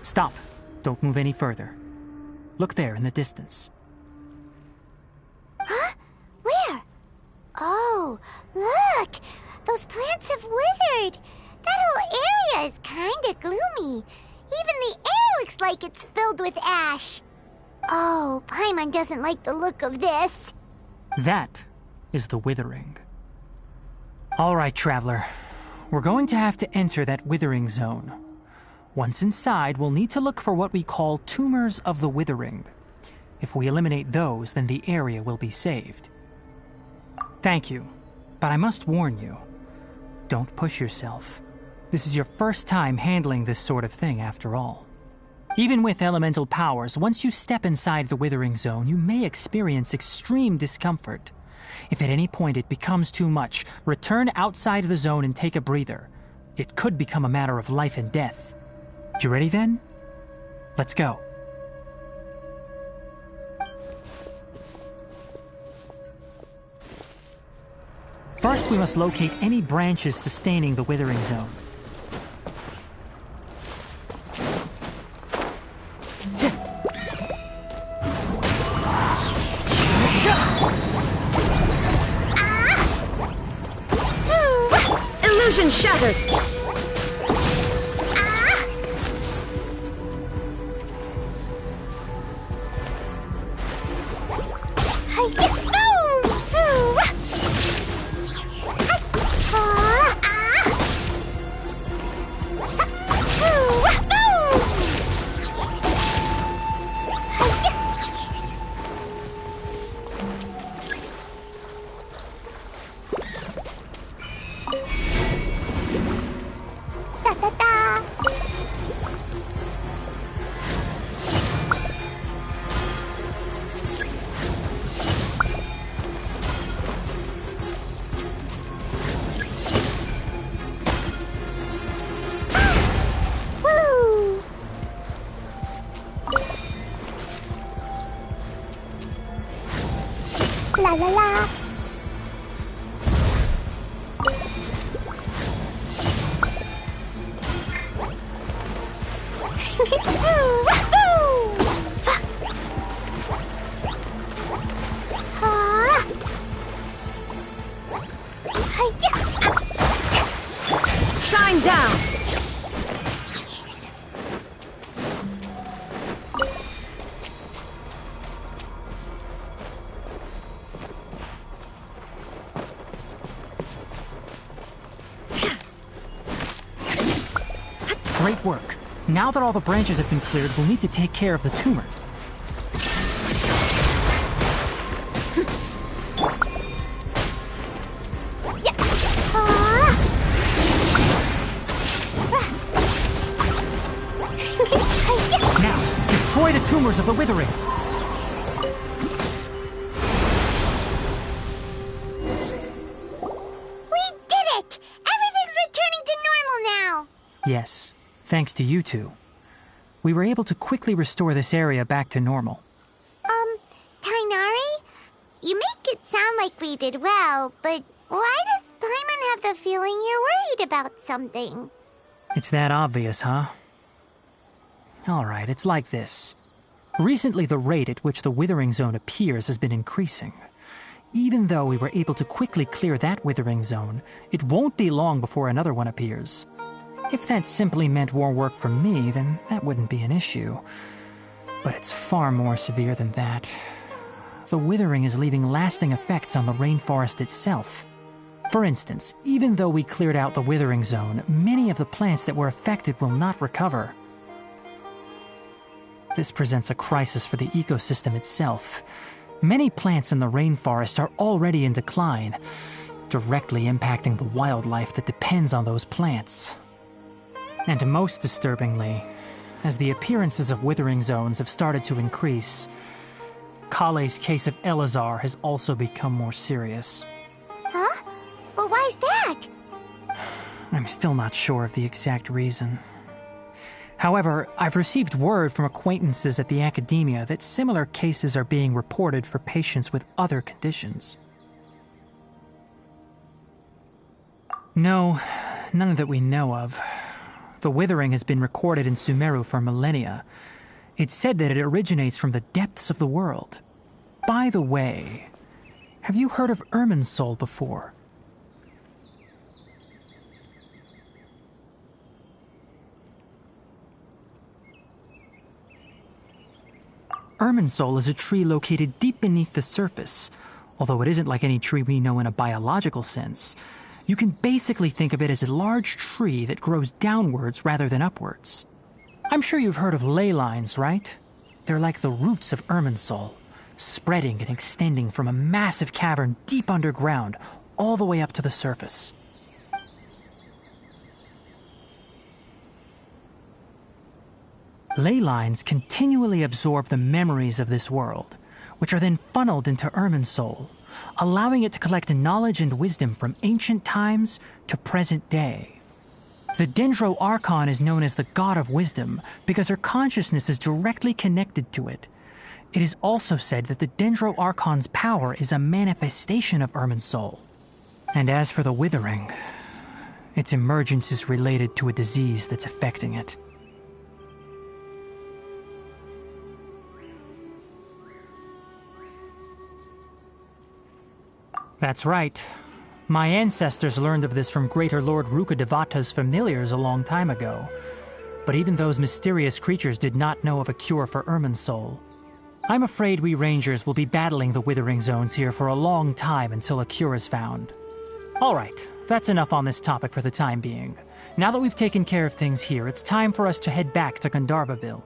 Stop. Don't move any further. Look there in the distance. Huh? Where? Oh, look! Those plants have withered! That whole area is kinda gloomy. Even the air looks like it's filled with ash. Oh, Paimon doesn't like the look of this. That is the withering. All right, traveler. We're going to have to enter that withering zone. Once inside, we'll need to look for what we call tumors of the withering. If we eliminate those, then the area will be saved. Thank you, but I must warn you. Don't push yourself. This is your first time handling this sort of thing, after all. Even with elemental powers, once you step inside the withering zone, you may experience extreme discomfort. If at any point it becomes too much, return outside the zone and take a breather. It could become a matter of life and death. You ready then? Let's go. First, we must locate any branches sustaining the withering zone. Illusion shattered! La la la. down! Great work. Now that all the branches have been cleared, we'll need to take care of the tumor. Now, destroy the tumors of the withering. We did it! Everything's returning to normal now! Yes, thanks to you two. We were able to quickly restore this area back to normal. Tainari? You make it sound like we did well, but why does Paimon have the feeling you're worried about something? It's that obvious, huh? Alright, it's like this. Recently, the rate at which the withering zone appears has been increasing. Even though we were able to quickly clear that withering zone, it won't be long before another one appears. If that simply meant more work for me, then that wouldn't be an issue. But it's far more severe than that. The withering is leaving lasting effects on the rainforest itself. For instance, even though we cleared out the withering zone, many of the plants that were affected will not recover. This presents a crisis for the ecosystem itself. Many plants in the rainforest are already in decline, directly impacting the wildlife that depends on those plants. And most disturbingly, as the appearances of withering zones have started to increase, Kale's case of Elazar has also become more serious. Huh? But why's that? I'm still not sure of the exact reason. However, I've received word from acquaintances at the academia that similar cases are being reported for patients with other conditions. No, none that we know of. The withering has been recorded in Sumeru for millennia. It's said that it originates from the depths of the world. By the way, have you heard of Irminsul before? Irminsul is a tree located deep beneath the surface. Although it isn't like any tree we know in a biological sense, you can basically think of it as a large tree that grows downwards rather than upwards. I'm sure you've heard of ley lines, right? They're like the roots of Irminsul, spreading and extending from a massive cavern deep underground all the way up to the surface. Ley lines continually absorb the memories of this world, which are then funneled into Irminsul, allowing it to collect knowledge and wisdom from ancient times to present day. The Dendro Archon is known as the God of Wisdom because her consciousness is directly connected to it. It is also said that the Dendro Archon's power is a manifestation of Irminsul. And as for the Withering, its emergence is related to a disease that's affecting it. That's right. My ancestors learned of this from Greater Lord Rukkhadevata's familiars a long time ago. But even those mysterious creatures did not know of a cure for Irminsul. I'm afraid we Rangers will be battling the Withering Zones here for a long time until a cure is found. Alright, that's enough on this topic for the time being. Now that we've taken care of things here, it's time for us to head back to Gandharvaville.